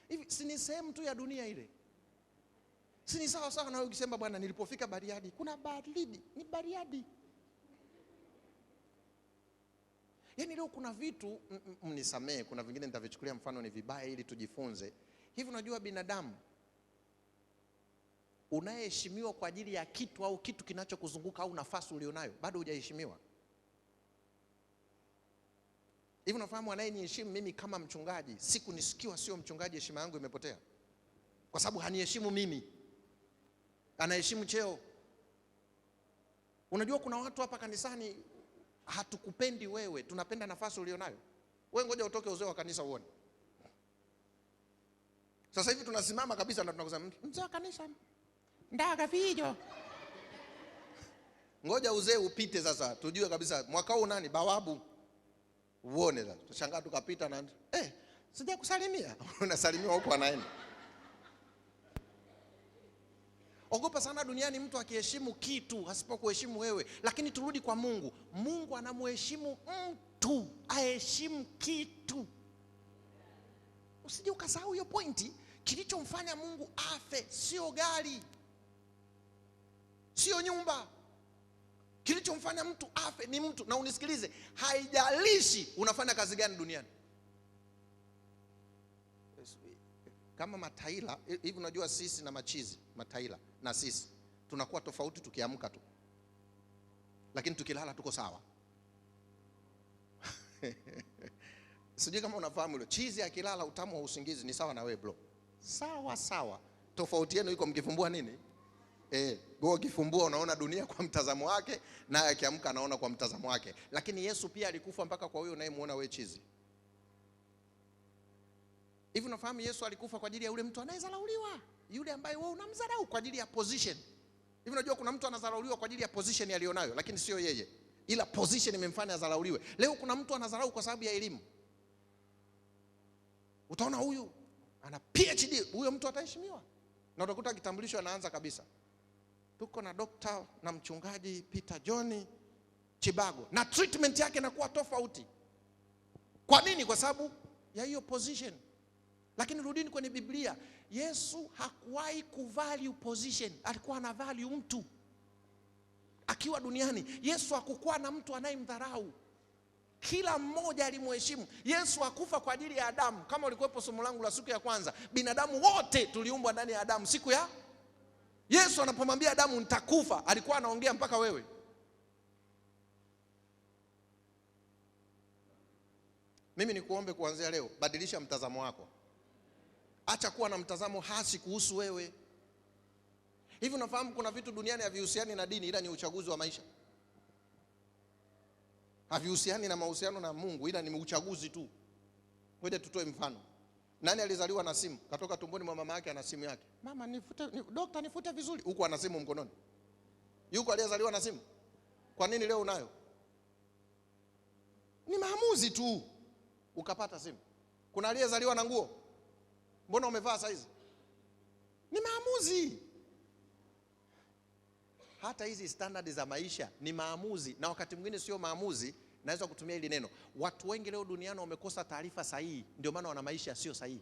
[SPEAKER 2] Hivi si ni sehemu tu ya dunia ile? Si ni sawa sawa na wewe ukisema bwana nilipofika Bariadi kuna baridi, ni Bariadi. Yaani leo kuna vitu mnisamee, kuna vingine nitavichukulia mfano ni vibaya ili tujifunze. Hivi unajua binadamu unayeheshimiwa kwa ajili ya kitu au kitu kinachokuzunguka au nafasi ulionayo, bado hujaheshimiwa. Hivi unafahamu anayeniheshimu mimi kama mchungaji, siku nisikiwa sio mchungaji, heshima yangu imepotea. Kwa sababu haniheshimu mimi. Anaheshimu cheo. Unajua kuna watu hapa kanisani hatukupendi wewe, tunapenda nafasi ulionayo. Wewe ngoja utoke uzee wa kanisa uone. Sasa hivi tunasimama kabisa na tunakusema mzee wa kanisa ndaga vijo. Ngoja uzee upite sasa tujue kabisa mwaka huu nani bawabu. Uone sasa. Tushangaa tukapita na sija kusalimia. Unasalimiwa huko anaenda. Ogopa sana duniani mtu akiheshimu kitu asipokuheshimu wewe. Lakini turudi kwa Mungu. Mungu anamheshimu mtu aheshimu kitu. Usije ukasahau hiyo pointi. Kilichomfanya Mungu afe sio gari, sio nyumba. Kilichomfanya mtu afe ni mtu. Na unisikilize, haijalishi unafanya kazi gani duniani. Kama mataila hivi, unajua sisi na machizi, mataila na sisi tunakuwa tofauti tukiamka tu, lakini tukilala tuko sawa. Sijui kama unafahamu hilo. Chizi akilala utamu wa usingizi ni sawa na wewe bro. Sawa sawa. Tofauti yenu iko mkifumbua nini? Wewe ukifumbua unaona dunia kwa mtazamo wake, na akiamka anaona kwa mtazamo wake. Lakini Yesu pia alikufa mpaka kwa huyo unayemuona wewe chizi. Hivi unafahamu Yesu alikufa kwa ajili ya yule mtu anayezalauliwa, yule ambaye wewe unamdharau kwa ajili ya position. Hivi unajua kuna mtu anadharauliwa kwa ajili ya position alionayo, lakini sio yeye, ila position imemfanya adharauliwe. Leo kuna mtu anadharau kwa sababu ya elimu. Utaona huyu ana PhD, huyo mtu ataheshimiwa. Na utakuta kitambulisho anaanza kabisa. Tuko na dokta na mchungaji Peter John Chibago, na treatment yake inakuwa tofauti. Kwa nini? Kwa sababu ya hiyo position. Lakini rudini kwenye Biblia, Yesu hakuwahi kuvalue position, alikuwa ana value mtu. Akiwa duniani, Yesu hakukuwa na mtu anayemdharau. Kila mmoja alimheshimu. Yesu hakufa kwa ajili ya Adamu. Kama ulikuwepo somo langu la siku ya kwanza, binadamu wote tuliumbwa ndani ya Adamu. Siku ya Yesu anapomwambia Adamu nitakufa, alikuwa anaongea mpaka wewe. Mimi nikuombe kuanzia leo, badilisha mtazamo wako. Acha kuwa na mtazamo hasi kuhusu wewe. Hivi unafahamu kuna vitu duniani havihusiani na dini, ila ni uchaguzi wa maisha. Havihusiani na mahusiano na Mungu, ila ni uchaguzi tu. Ngoja tutoe mfano. Nani alizaliwa na simu? Katoka tumboni mwa mama yake ana simu yake. Mama dokta nifute vizuri. Huko ana simu mkononi. Yuko aliyezaliwa na simu? Kwa nini leo unayo? Ni maamuzi tu ukapata simu. Kuna aliyezaliwa na nguo? Mbona umevaa saizi? Ni maamuzi. Hata hizi standard za maisha ni maamuzi, na wakati mwingine sio maamuzi. Naweza kutumia hili neno. Watu wengi leo duniani wamekosa taarifa sahihi, ndio maana wana maisha sio sahihi.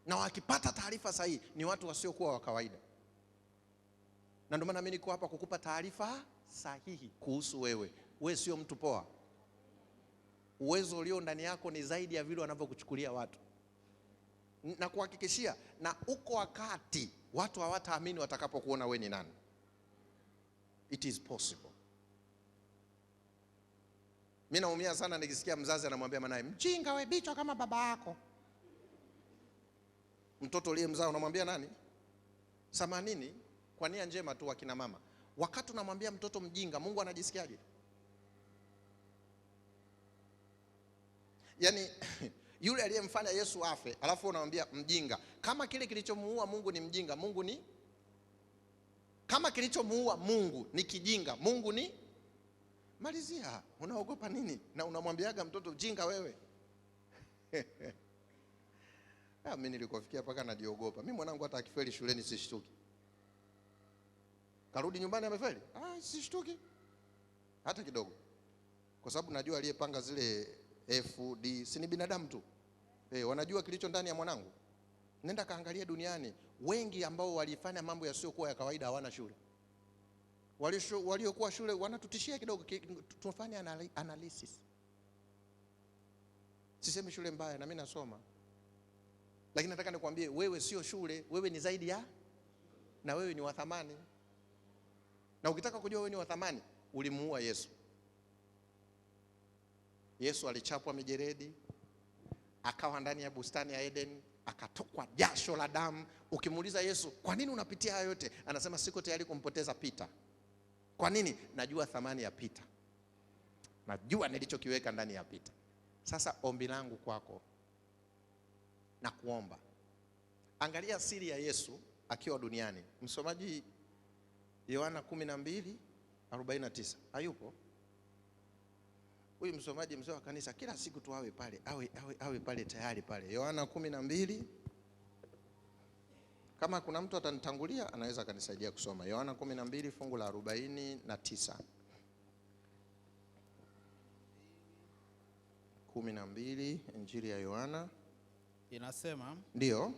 [SPEAKER 2] Na wakipata taarifa sahihi ni watu wasiokuwa wa kawaida. Na ndio maana mimi niko hapa kukupa taarifa sahihi kuhusu wewe. Wewe sio mtu poa. Uwezo ulio ndani yako ni zaidi ya vile wanavyokuchukulia watu. Na kuhakikishia, na uko wakati watu hawataamini watakapokuona wewe ni nani. It is possible. Mimi naumia sana nikisikia mzazi anamwambia mwanae, mjinga wewe, bichwa kama baba yako. Mtoto uliyemzaa unamwambia nani? Samanini kwa nia njema tu akina mama. Wakati unamwambia mtoto mjinga, Mungu anajisikiaje? Yaani yule aliyemfanya Yesu afe, alafu unamwambia mjinga. Kama kile kilichomuua Mungu ni mjinga, Mungu ni? Kama kilichomuua Mungu ni kijinga, Mungu ni? Malizia, unaogopa nini? Na unamwambiaga mtoto mjinga wewe? Mimi nilikofikia paka najiogopa. Mimi mwanangu hata akifeli shuleni sishtuki. Karudi nyumbani amefeli? Sishtuki. Hata kidogo. Kwa sababu najua aliyepanga zile FD si ni binadamu tu. Wanajua kilicho ndani ya mwanangu. Nenda kaangalia duniani, wengi ambao walifanya mambo yasiyokuwa ya kawaida hawana shule. Waliokuwa shule wanatutishia kidogo, tufanye analysis. Sisemi shule mbaya, na mimi nasoma. Lakini nataka nikwambie, wewe sio shule, wewe ni zaidi ya, na wewe ni wa thamani. Na ukitaka kujua wewe ni wa thamani, ulimuua Yesu. Yesu alichapwa mijeredi, akawa ndani ya bustani ya Eden, akatokwa jasho la damu. Ukimuuliza Yesu, kwa nini unapitia hayo yote? Anasema siko tayari kumpoteza Peter. Kwa nini? Najua thamani ya Peter. Najua nilichokiweka ndani ya Peter. Sasa ombi langu kwako na kuomba, angalia siri ya Yesu akiwa duniani. Msomaji Yohana 12:49. Hayupo? Huyu msomaji mzee wa kanisa kila siku tu awe pale, awe pale tayari pale. Yohana 12. Kama kuna mtu atanitangulia anaweza kanisaidia kusoma. Yohana 12 fungu la 49. 12 Injili ya Yohana
[SPEAKER 3] inasema,
[SPEAKER 2] ndio,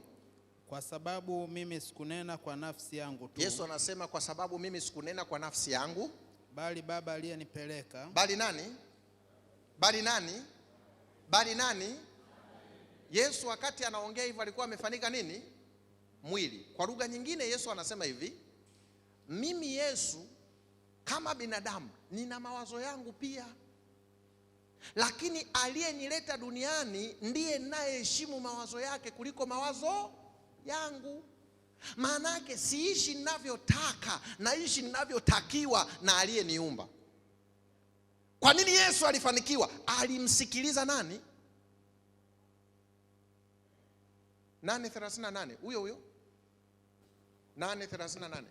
[SPEAKER 3] kwa sababu mimi sikunena kwa nafsi yangu tu.
[SPEAKER 2] Yesu anasema kwa sababu mimi sikunena kwa nafsi yangu,
[SPEAKER 3] bali Baba aliyenipeleka.
[SPEAKER 2] Bali nani? Bali nani? Bali nani? Yesu wakati anaongea hivyo alikuwa amefanyika nini? Mwili. Kwa lugha nyingine Yesu anasema hivi, mimi Yesu kama binadamu nina mawazo yangu pia. Lakini aliyenileta duniani ndiye ninayeheshimu mawazo yake kuliko mawazo yangu. Maana yake siishi ninavyotaka, naishi ninavyotakiwa na aliyeniumba. Kwa nini Yesu alifanikiwa? Alimsikiliza nani? 8:38. Huyo 8:38.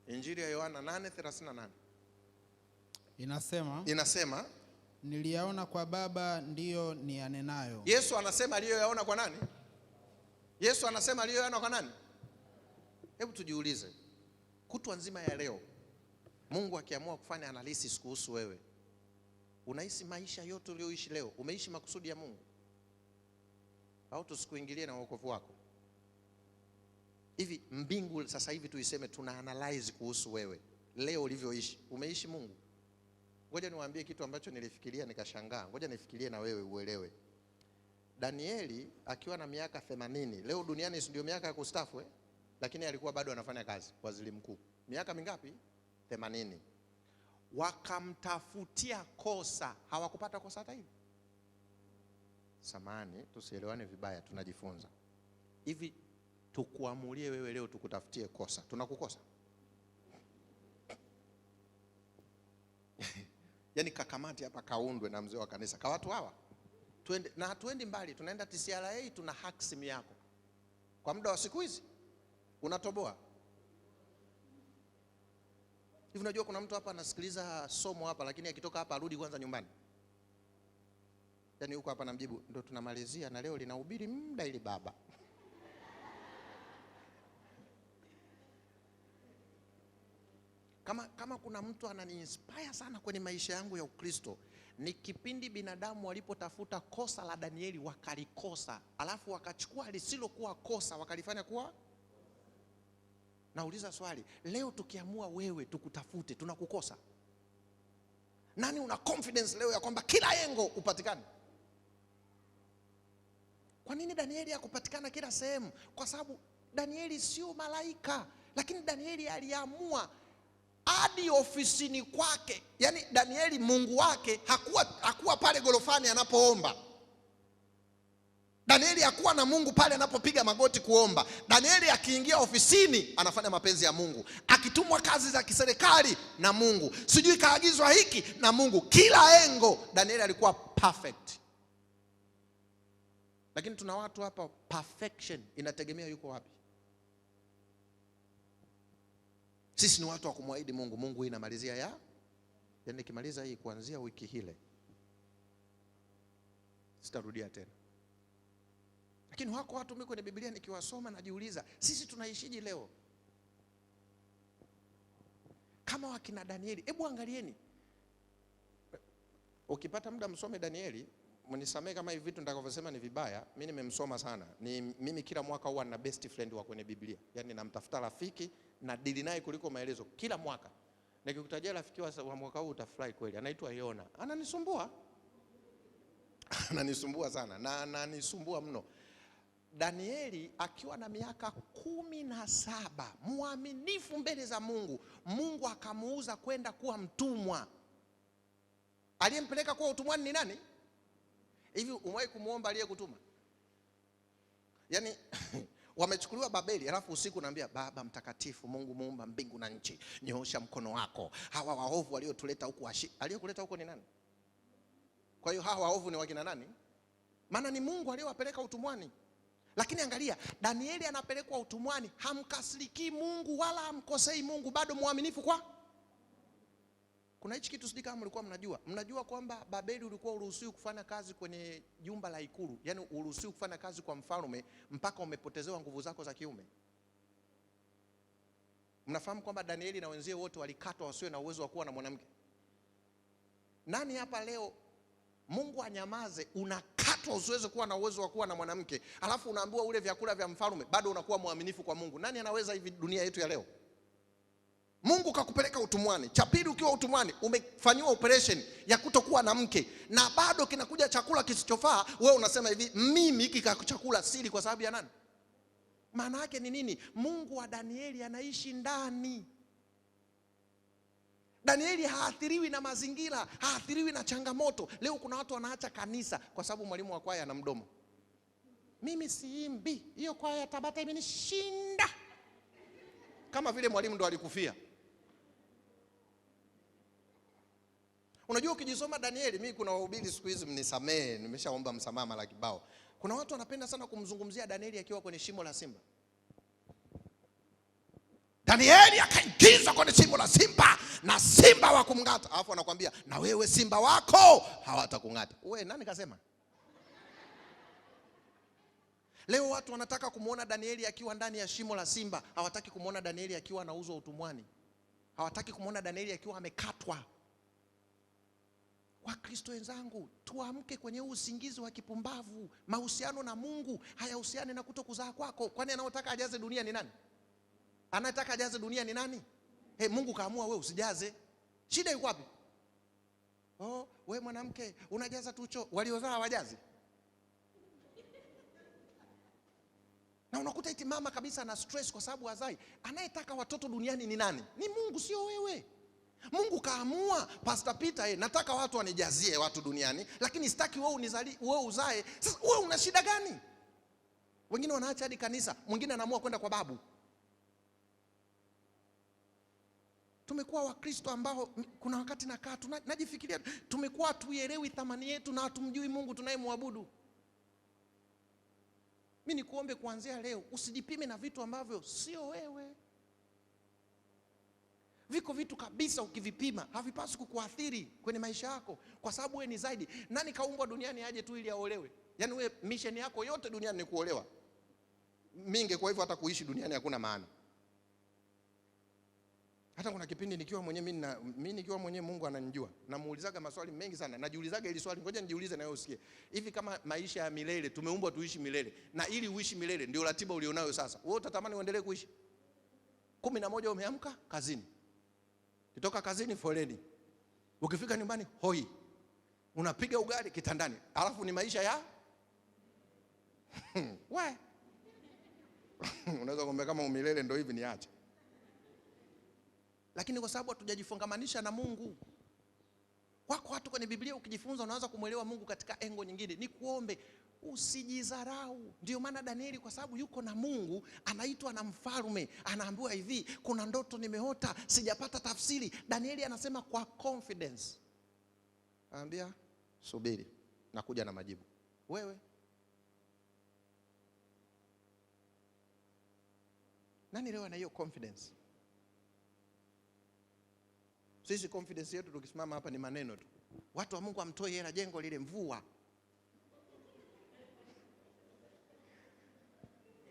[SPEAKER 2] Injili ya Yohana 8:38. Inasema
[SPEAKER 3] niliyaona kwa Baba ndiyo niyanenayo.
[SPEAKER 2] Yesu anasema aliyoyaona kwa nani? Yesu anasema aliyoyaona kwa nani? Hebu tujiulize. kutwa nzima ya leo, Mungu akiamua kufanya analysis kuhusu wewe, unahisi maisha yote uliyoishi leo umeishi makusudi ya Mungu? Au tusikuingilie na wokovu wako? Hivi mbingu sasa hivi tuiseme tuna analyze kuhusu wewe leo ulivyoishi, umeishi Mungu? Ngoja niwaambie kitu ambacho nilifikiria nikashangaa. Ngoja nifikirie na wewe uelewe. Danieli akiwa na miaka 80, leo duniani ndio miaka ya kustaafu lakini alikuwa bado anafanya kazi waziri mkuu. Miaka mingapi? 80. Wakamtafutia kosa, hawakupata kosa hata hivi. Samani, tusielewane vibaya, tunajifunza. Hivi tukuamulie wewe leo tukutafutie kosa, tunakukosa? Yaani kakamati hapa kaundwe na mzee wa kanisa kwa watu hawa. Tuende na hatuendi mbali, tunaenda TCRA, tuna hack simu yako. Kwa muda wa siku hizi unatoboa. Hivi unajua kuna mtu hapa anasikiliza somo hapa lakini akitoka hapa arudi kwanza nyumbani. Yaani huko hapa namjibu ndio tunamalizia na leo linahubiri muda ili baba. Kama kuna mtu ananiinspire sana kwenye maisha yangu ya Ukristo, ni kipindi binadamu walipotafuta kosa la Danieli wakalikosa, alafu wakachukua lisilokuwa kosa wakalifanya kuwa. Nauliza swali, leo tukiamua wewe tukutafute, tunakukosa? Nani una confidence leo ya kwamba kila engo upatikane? Kwa nini Danieli hakupatikana kila sehemu? Kwa sababu Danieli sio malaika, lakini Danieli aliamua hadi ofisini kwake. Yaani Danieli Mungu wake hakuwa pale gorofani anapoomba. Danieli hakuwa na Mungu pale anapopiga magoti kuomba. Danieli akiingia ofisini anafanya mapenzi ya Mungu. Akitumwa kazi za kiserikali na Mungu. Sijui kaagizwa hiki na Mungu. Kila engo Danieli alikuwa perfect. Lakini tuna watu hapa perfection inategemea yuko wapi. Sisi ni watu wa kumwahidi Mungu, Mungu hii inamalizia yaani nikimaliza hii kuanzia wiki hile sitarudia tena. Lakini wako watu mimi kwenye Biblia nikiwasoma najiuliza, sisi tunaishiji leo? Kama wakina Danieli, hebu angalieni. Ukipata muda msome Danieli, mnisamee kama hivi vitu nitakavyosema ni vibaya, mimi nimemsoma sana. Mimi kila mwaka huwa na best friend wa kwenye Biblia. Yaani namtafuta rafiki na dili naye kuliko maelezo kila mwaka. Nikikutajia rafiki wa mwaka huu utafurahi kweli. Anaitwa Yona. Ananisumbua. Ananisumbua sana na ananisumbua mno. Danieli akiwa na miaka 17, muaminifu mbele za Mungu, Mungu akamuuza kwenda kuwa mtumwa. Aliyempeleka kuwa utumwani ni nani? Hivi umewahi kumuomba aliyekutuma? Yaani wamechukuliwa Babeli, alafu usiku naambia Baba mtakatifu, Mungu muumba mbingu na nchi, nyoosha mkono wako. Hawa waovu waliotuleta huku aliyokuleta huko ni nani? Kwa hiyo hawa waovu ni wakina nani? Maana ni Mungu aliyowapeleka utumwani. Lakini angalia, Danieli anapelekwa utumwani, hamkasiriki Mungu wala hamkosei Mungu, bado muaminifu kwa. Kuna hichi kitu sidi kama mlikuwa mnajua. Mnajua kwamba Babeli ulikuwa uruhusiwi kufanya kazi kwenye jumba la ikulu. Yaani uruhusiwi kufanya kazi kwa mfalme mpaka umepotezewa nguvu zako za kiume. Mnafahamu kwamba Danieli na wenzie wote walikatwa wasiwe na uwezo wa kuwa na mwanamke? Nani hapa leo Mungu anyamaze unakatwa usiweze kuwa na uwezo wa kuwa na mwanamke, alafu unaambiwa ule vyakula vya mfalme bado unakuwa muaminifu kwa Mungu? Nani anaweza hivi dunia yetu ya leo? Mungu kakupeleka utumwani. Cha pili, ukiwa utumwani umefanywa operation ya kutokuwa na mke na bado kinakuja chakula kisichofaa, wewe unasema hivi, mimi hiki chakula sili kwa sababu ya nani? Maana yake ni nini? Mungu wa Danieli anaishi ndani. Danieli haathiriwi na mazingira, haathiriwi na changamoto. Leo kuna watu wanaacha kanisa kwa sababu mwalimu wa kwaya ana mdomo. Mimi siimbi, hiyo kwaya ya Tabata imenishinda. Kama vile mwalimu ndo alikufia. Unajua ukijisoma Danieli, mimi kuna wahubiri siku hizi mnisamee, nimeshaomba msamaha mara kibao. Kuna watu wanapenda sana kumzungumzia Danieli akiwa kwenye shimo la simba. Danieli akaingizwa kwenye shimo la simba na simba wa kumng'ata. Alafu anakuambia na wewe simba wako hawatakung'ata. Wewe nani kasema? Leo watu wanataka kumuona Danieli akiwa ndani ya shimo la simba, hawataki kumuona Danieli akiwa anauzwa utumwani. Hawataki kumuona Danieli akiwa amekatwa. Wakristo wenzangu, tuamke kwenye usingizi wa kipumbavu. Mahusiano na Mungu hayahusiani na kutokuzaa kwako. Kwani anaotaka ajaze dunia ni nani? Anataka ajaze dunia ni nani? Mungu kaamua wewe usijaze. Shida iko wapi? Wewe mwanamke unajaza tucho, waliozaa hawajazi. Na unakuta eti mama kabisa na stress kwa sababu hazai. Anayetaka watoto duniani ni nani? Ni Mungu, sio wewe. Mungu kaamua, Pastor Peter, nataka watu wanijazie watu duniani, lakini sitaki wewe uzae. Sasa wewe una shida gani? Wengine wanaacha hadi kanisa, mwingine anaamua kwenda kwa babu. Tumekuwa Wakristo ambao kuna wakati nakaa najifikiria, tumekuwa tuielewi thamani yetu na hatumjui Mungu tunayemwabudu. Mimi nikuombe kuanzia leo usijipime na vitu ambavyo sio wewe. Viko vitu kabisa ukivipima havipaswi kukuathiri kwenye maisha yako, kwa sababu wewe ni zaidi. Nani kaumbwa duniani aje tu ili aolewe? Yaani wewe mission yako yote duniani ni kuolewa. Mingi kwa hivyo hata kuishi duniani hakuna maana. Hata kuna kipindi nikiwa mwenyewe mimi nikiwa mwenyewe Mungu ananijua. Namuulizaga maswali mengi sana. Najiulizaga ili swali, ngoja nijiulize na wewe usikie. Hivi kama maisha ya milele, tumeumbwa tuishi milele, na ili uishi milele ndio ratiba ulionayo sasa, wewe utatamani uendelee kuishi? 11 umeamka kazini. Kitoka kazini foleni. Ukifika nyumbani hoi. Unapiga ugali kitandani. Alafu ni maisha ya wewe. Unaweza kumbe kama umilele ndio hivi niache. Lakini kwa sababu hatujajifungamanisha na Mungu. Wako watu kwenye Biblia ukijifunza unaanza kumuelewa Mungu katika engo nyingine. Ni kuombe usijidharau. Ndio maana Danieli kwa sababu yuko na Mungu anaitwa na mfalme, anaambiwa hivi, kuna ndoto nimeota, sijapata tafsiri. Danieli anasema kwa confidence. Anambia subiri, nakuja na majibu. Wewe nani leo ana hiyo confidence? Sisi confidence yetu tukisimama hapa ni maneno tu. Watu wa Mungu amtoi hela jengo lile mvua.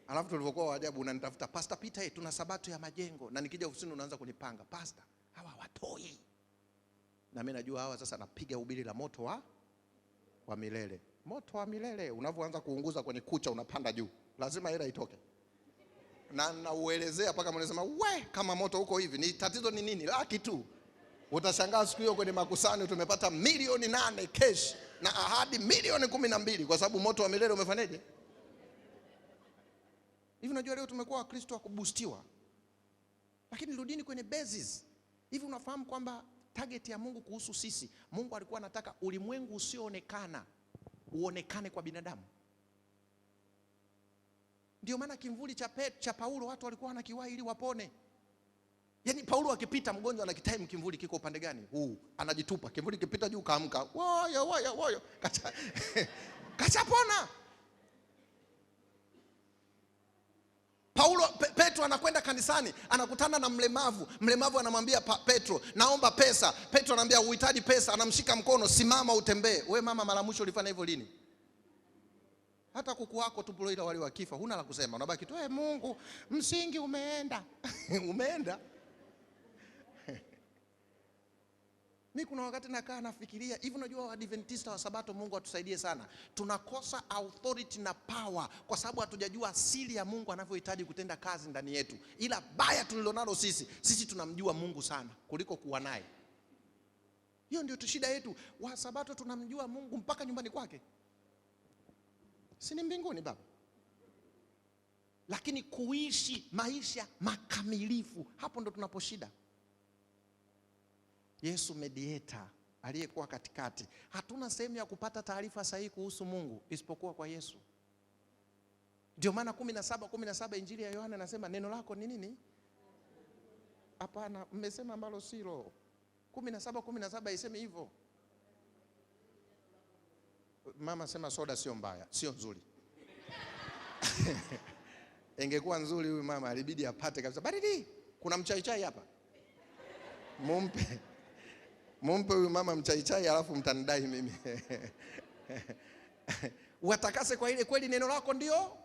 [SPEAKER 2] Alafu tulivyokuwa waajabu unanitafuta, Pastor Peter, tuna sabato ya majengo, na nikija ofisini unaanza kunipanga, Pastor, hawa watoi. Na mimi najua hawa sasa napiga ubiri la moto wa milele. Moto wa milele unavyoanza kuunguza kwenye kucha unapanda juu. Lazima hela itoke. Na nauelezea mpaka mnasema, "We, kama moto huko hivi, ni tatizo ni nini? Laki tu." Utashangaa siku hiyo kwenye makusanyo tumepata milioni 8 cash na ahadi milioni 12 kwa sababu moto wa milele umefanyaje? Hivi unajua leo tumekuwa Wakristo wa kubustiwa. Lakini rudini kwenye basis. Hivi unafahamu kwamba target ya Mungu kuhusu sisi, Mungu alikuwa anataka ulimwengu usioonekana uonekane kwa binadamu. Ndio maana kimvuli cha Paulo watu walikuwa wanakiwahi ili wapone. Yaani Paulo akipita mgonjwa anakitime kimvuli kiko upande gani? Huu anajitupa, kimvuli kipita juu kaamka. Woyo. Kachapona. Paulo Petro anakwenda kanisani, anakutana na mlemavu. Mlemavu anamwambia Petro, "Naomba pesa." Petro anamwambia, "Uhitaji pesa." Anamshika mkono, "Simama utembee." Wewe mama, mara mwisho ulifanya hivyo lini? Hata kuku wako tu broiler wale wakifa, huna la kusema. Unabaki tu, Mungu, msingi umeenda." Umeenda. Mimi kuna wakati nakaa nafikiria, hivi unajua Waadventista wa Sabato, Mungu atusaidie sana, tunakosa authority na power kwa sababu hatujajua asili ya Mungu anavyohitaji kutenda kazi ndani yetu. Ila baya tulilonalo sisi tunamjua Mungu sana kuliko kuwa naye. Hiyo ndio shida yetu. Wa Sabato tunamjua Mungu mpaka nyumbani kwake. Si ni mbinguni baba? Lakini kuishi maisha makamilifu, hapo ndo tunaposhida. Yesu mediator aliyekuwa katikati. Hatuna sehemu ya kupata taarifa sahihi kuhusu Mungu isipokuwa kwa Yesu. Ndio maana 17:17 Injili ya Yohana nasema neno lako ni nini? Hapana, mmesema ambalo silo. 17:17 iseme hivyo. Mama sema soda sio mbaya, sio nzuri. Ingekuwa nzuri huyu mama alibidi apate kabisa. Baridi, kuna mchaichai hapa. Mumpe huyu mama mchaichai alafu mtanidai mimi. Watakase kwa ile kweli, neno lako ndio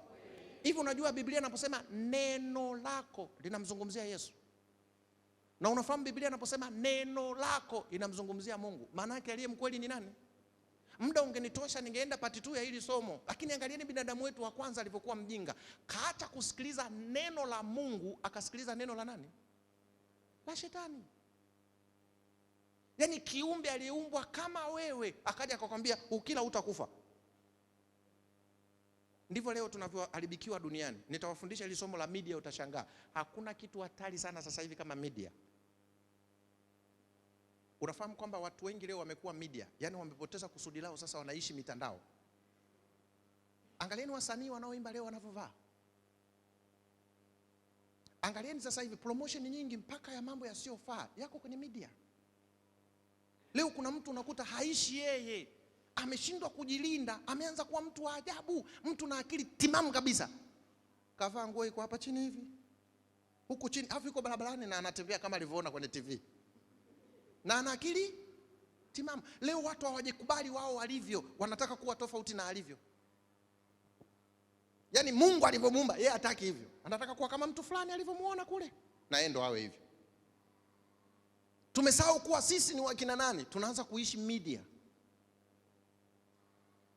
[SPEAKER 2] Hivi unajua Biblia inaposema neno lako linamzungumzia Yesu, na unafahamu Biblia inaposema neno lako inamzungumzia Mungu, maana yake aliye mkweli ni nani? Muda ungenitosha ningeenda pati 2 ya hili somo, lakini angalieni binadamu wetu wa kwanza alivyokuwa mjinga. Kaacha kusikiliza neno la Mungu, akasikiliza neno la nani? La shetani. Yaani kiumbe aliyeumbwa kama wewe, akaja akakwambia ukila utakufa. Ndivyo leo tunavyoharibikiwa duniani. Nitawafundisha hili somo la media, utashangaa. Hakuna kitu hatari sana sasa hivi kama media. Unafahamu kwamba watu wengi leo wamekuwa media, yaani wamepoteza kusudi lao, sasa wanaishi mitandao. Angalieni wasanii wanaoimba leo wanavyovaa. Angalieni sasa hivi promotion nyingi mpaka ya mambo yasiyofaa yako kwenye media. Leo kuna mtu unakuta haishi yeye, ameshindwa kujilinda, ameanza kuwa mtu wa ajabu, mtu na akili timamu kabisa. Kavaa nguo iko hapa chini hivi, huku chini, afu yuko barabarani na anatembea kama alivyoona kwenye TV. Na ana akili timamu. Leo watu hawajikubali wao walivyo, wanataka kuwa tofauti na alivyo. Yaani Mungu alivyomuumba, yeye hataki hivyo. Anataka kuwa kama mtu fulani alivyomuona kule, na yeye ndo awe hivyo. Tumesahau kuwa sisi ni wakina nani, tunaanza kuishi media.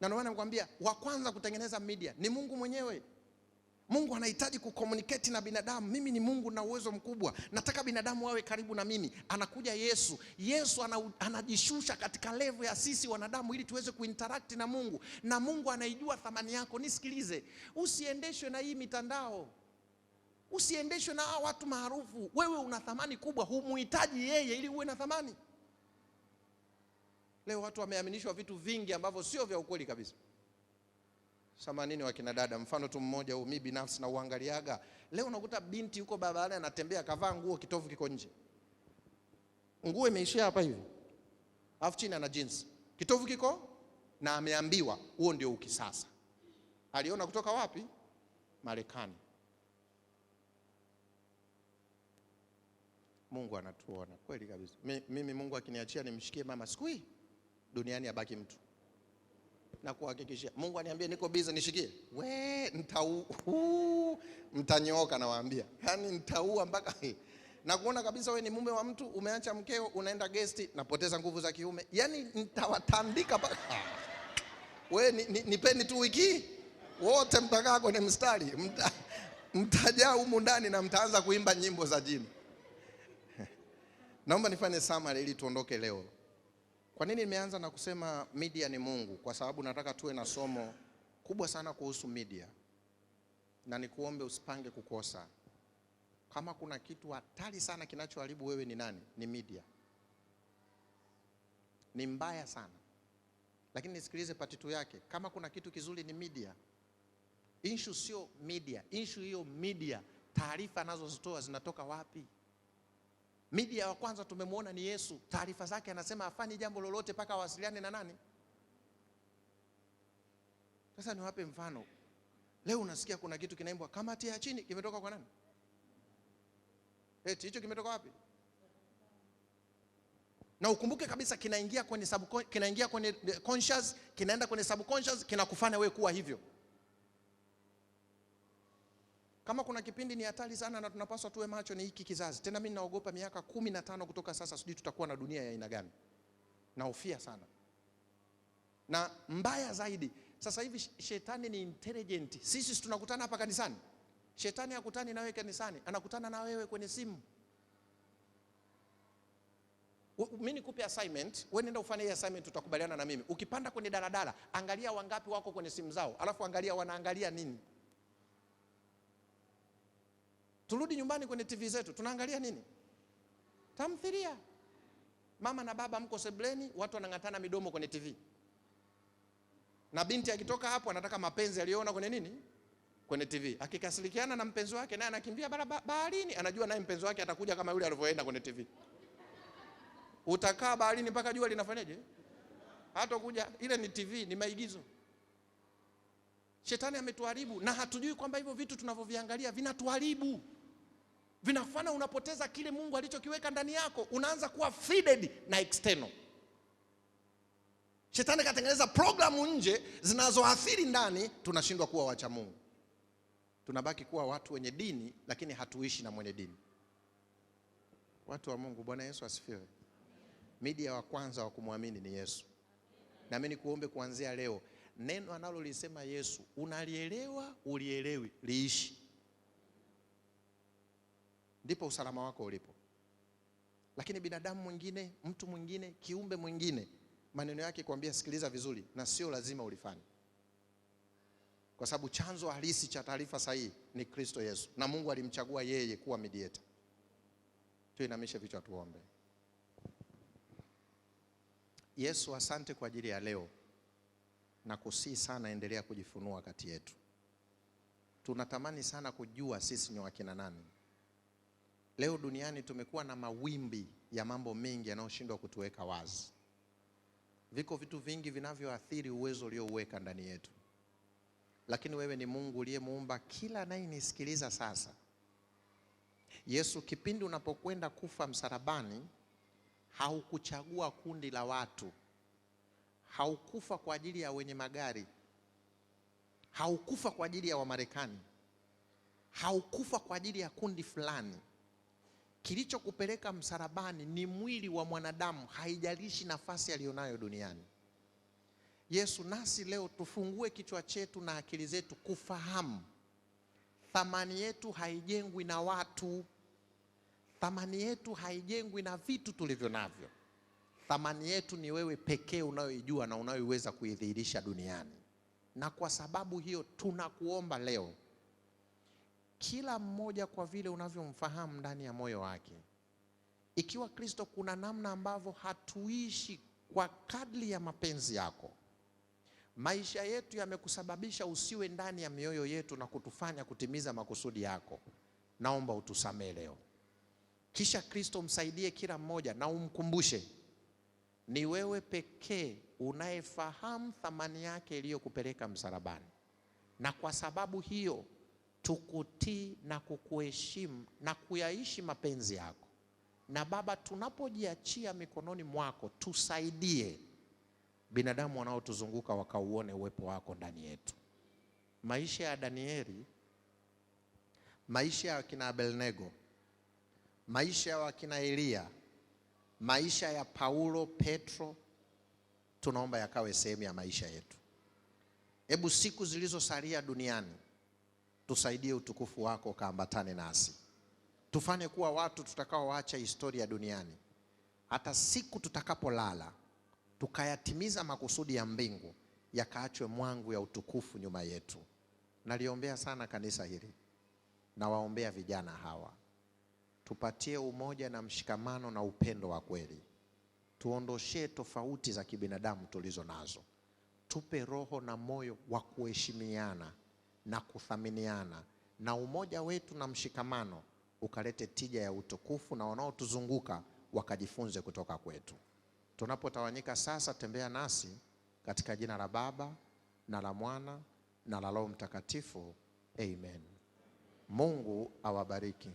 [SPEAKER 2] Na ndio maana nakwambia wa kwanza kutengeneza media ni Mungu mwenyewe. Mungu anahitaji kucommunicate na binadamu. Mimi ni Mungu na uwezo mkubwa, nataka binadamu wawe karibu na mimi. Anakuja Yesu. Yesu anajishusha katika level ya sisi wanadamu ili tuweze kuinteract na Mungu. Na Mungu anaijua thamani yako. Nisikilize, usiendeshwe na hii mitandao, usiendeshwe na watu maarufu. Wewe una thamani kubwa, humuhitaji yeye ili uwe na thamani. Leo watu wameaminishwa vitu vingi ambavyo sio vya ukweli kabisa. Samanini wa kina dada, mfano tu mmoja huu, mimi binafsi na uangaliaga. Leo unakuta binti yuko barabarani anatembea kavaa nguo kitovu kiko nje. Nguo imeishia hapa hivi, alafu chini ana jeans. Kitovu kiko na ameambiwa huo ndio ukisasa. Aliona kutoka wapi? Marekani. Mungu anatuona kweli kabisa. Mimi Mungu akiniachia nimshikie mama siku hii, duniani abaki mtu. Na kuhakikishia Mungu aniambie niko busy nishikie, mtanyooka nawaambia. Yaani nitaua mpaka na kuona kabisa wewe ni mume wa mtu, umeacha mkeo unaenda guest, napoteza nguvu za kiume. Yaani nitawatandika mpaka wewe nipeni tu wiki wote mtakaa kwenye mstari, mtajaa humu ndani na mtaanza kuimba nyimbo za jini. Naomba nifanye summary ili tuondoke leo. Kwa nini nimeanza na kusema media ni Mungu? Kwa sababu nataka tuwe na somo kubwa sana kuhusu media. Na nikuombe usipange kukosa. Kama kuna kitu hatari sana kinachoharibu wewe ni nani? Ni media. Ni mbaya sana. Lakini nisikilize pati 2 yake. Kama kuna kitu kizuri ni media. Issue sio media. Issue hiyo media, taarifa anazozitoa zinatoka wapi? Media wa kwanza tumemwona ni Yesu. Taarifa zake anasema afanye jambo lolote mpaka awasiliane na nani? Sasa niwape mfano. Leo unasikia kuna kitu kinaimbwa kamati ya chini, kimetoka kwa nani? Hicho kimetoka wapi? Na ukumbuke kabisa kinaingia kwenye conscious, kinaenda kwenye subconscious, kinakufanya wewe kuwa hivyo. Kama kuna kipindi ni hatari sana na tunapaswa tuwe macho, ni hiki kizazi. Tena mimi naogopa miaka 15 kutoka sasa, sijui tutakuwa na dunia ya aina gani. Nahofia sana. Na mbaya zaidi, sasa hivi shetani ni intelligent. Sisi tunakutana hapa kanisani. Shetani hakutani na wewe kanisani, anakutana na wewe kwenye simu. Mimi nikupe assignment, wewe nenda ufanye hiyo assignment, tutakubaliana na mimi. Ukipanda kwenye daladala, angalia wangapi wako kwenye simu zao, alafu angalia wanaangalia nini. Turudi nyumbani kwenye TV zetu, tunaangalia nini? Tamthilia. Mama na baba mko sebleni, watu wanang'atana midomo kwenye TV. Na binti akitoka hapo anataka mapenzi aliyoona kwenye nini? Kwenye TV. Akikasirikiana na mpenzi wake naye anakimbia baharini, anajua naye mpenzi wake atakuja kama yule alivyoenda kwenye TV. Utakaa baharini mpaka jua linafanyaje? Hata kuja, ile ni TV, ni maigizo. Shetani ametuharibu na hatujui kwamba hivyo vitu tunavyoviangalia vinatuharibu. Vinafanya unapoteza kile Mungu alichokiweka ndani yako, unaanza kuwa feeded na external. Shetani katengeneza programu nje zinazoathiri ndani, tunashindwa kuwa wacha Mungu. Tunabaki kuwa watu wenye dini, lakini hatuishi na mwenye dini. Watu wa Mungu, Bwana Yesu asifiwe. Media wa kwanza wa kumwamini ni Yesu. Na mimi nikuombe kuanzia leo, neno analolisema Yesu, unalielewa, ulielewi, liishi. Ndipo usalama wako ulipo. Lakini binadamu mwingine, mtu mwingine, kiumbe mwingine, maneno yake kuambia sikiliza vizuri, na sio lazima ulifanye. Kwa sababu chanzo halisi cha taarifa sahihi ni Kristo Yesu, na Mungu alimchagua yeye kuwa mediator. Tuinamishe vichwa tuombe. Yesu, asante kwa ajili ya leo, na kusii sana endelea kujifunua kati yetu. Tunatamani sana kujua sisi ni wakina nani. Leo duniani tumekuwa na mawimbi ya mambo mengi yanayoshindwa kutuweka wazi. Viko vitu vingi vinavyoathiri uwezo uliouweka ndani yetu. Lakini wewe ni Mungu uliyemuumba kila anayenisikiliza sasa. Yesu, kipindi unapokwenda kufa msalabani, haukuchagua kundi la watu. Haukufa kwa ajili ya wenye magari. Haukufa kwa ajili ya Wamarekani. Haukufa kwa ajili ya kundi fulani. Kilichokupeleka msalabani ni mwili wa mwanadamu, haijalishi nafasi aliyonayo duniani. Yesu, nasi leo tufungue kichwa chetu na akili zetu kufahamu thamani yetu haijengwi na watu. Thamani yetu haijengwi na vitu tulivyo navyo. Thamani yetu ni wewe pekee unayoijua na unayoweza kuidhihirisha duniani. Na kwa sababu hiyo tunakuomba leo, kila mmoja kwa vile unavyomfahamu ndani ya moyo wake. Ikiwa Kristo kuna namna ambavyo hatuishi kwa kadri ya mapenzi yako, maisha yetu yamekusababisha usiwe ndani ya mioyo yetu na kutufanya kutimiza makusudi yako, naomba utusamee leo. Kisha Kristo msaidie kila mmoja na umkumbushe ni wewe pekee unayefahamu thamani yake iliyokupeleka msalabani. Na kwa sababu hiyo tukutii na kukuheshimu na kuyaishi mapenzi yako. Na Baba, tunapojiachia mikononi mwako, tusaidie binadamu wanaotuzunguka wakauone uwepo wako ndani yetu. Maisha ya Danieli, maisha ya kina Abednego, maisha ya kina Elia, maisha ya Paulo, Petro, tunaomba yakawe sehemu ya maisha yetu. Hebu siku zilizosalia duniani tusaidie utukufu wako kaambatane nasi. Tufanye kuwa watu tutakaoacha historia duniani. Hata siku tutakapolala, tukayatimiza makusudi ya mbingu, yakaachwe mwangu ya utukufu nyuma yetu. Naliombea sana kanisa hili, na waombea vijana hawa. Tupatie umoja na mshikamano na upendo wa kweli. Tuondoshee tofauti za kibinadamu tulizo nazo. Tupe roho na moyo wa kuheshimiana na kuthaminiana, na umoja wetu na mshikamano ukalete tija ya utukufu, na wanaotuzunguka wakajifunze kutoka kwetu. Tunapotawanyika sasa, tembea nasi katika jina la Baba na la Mwana na la Roho Mtakatifu. Amen. Mungu awabariki.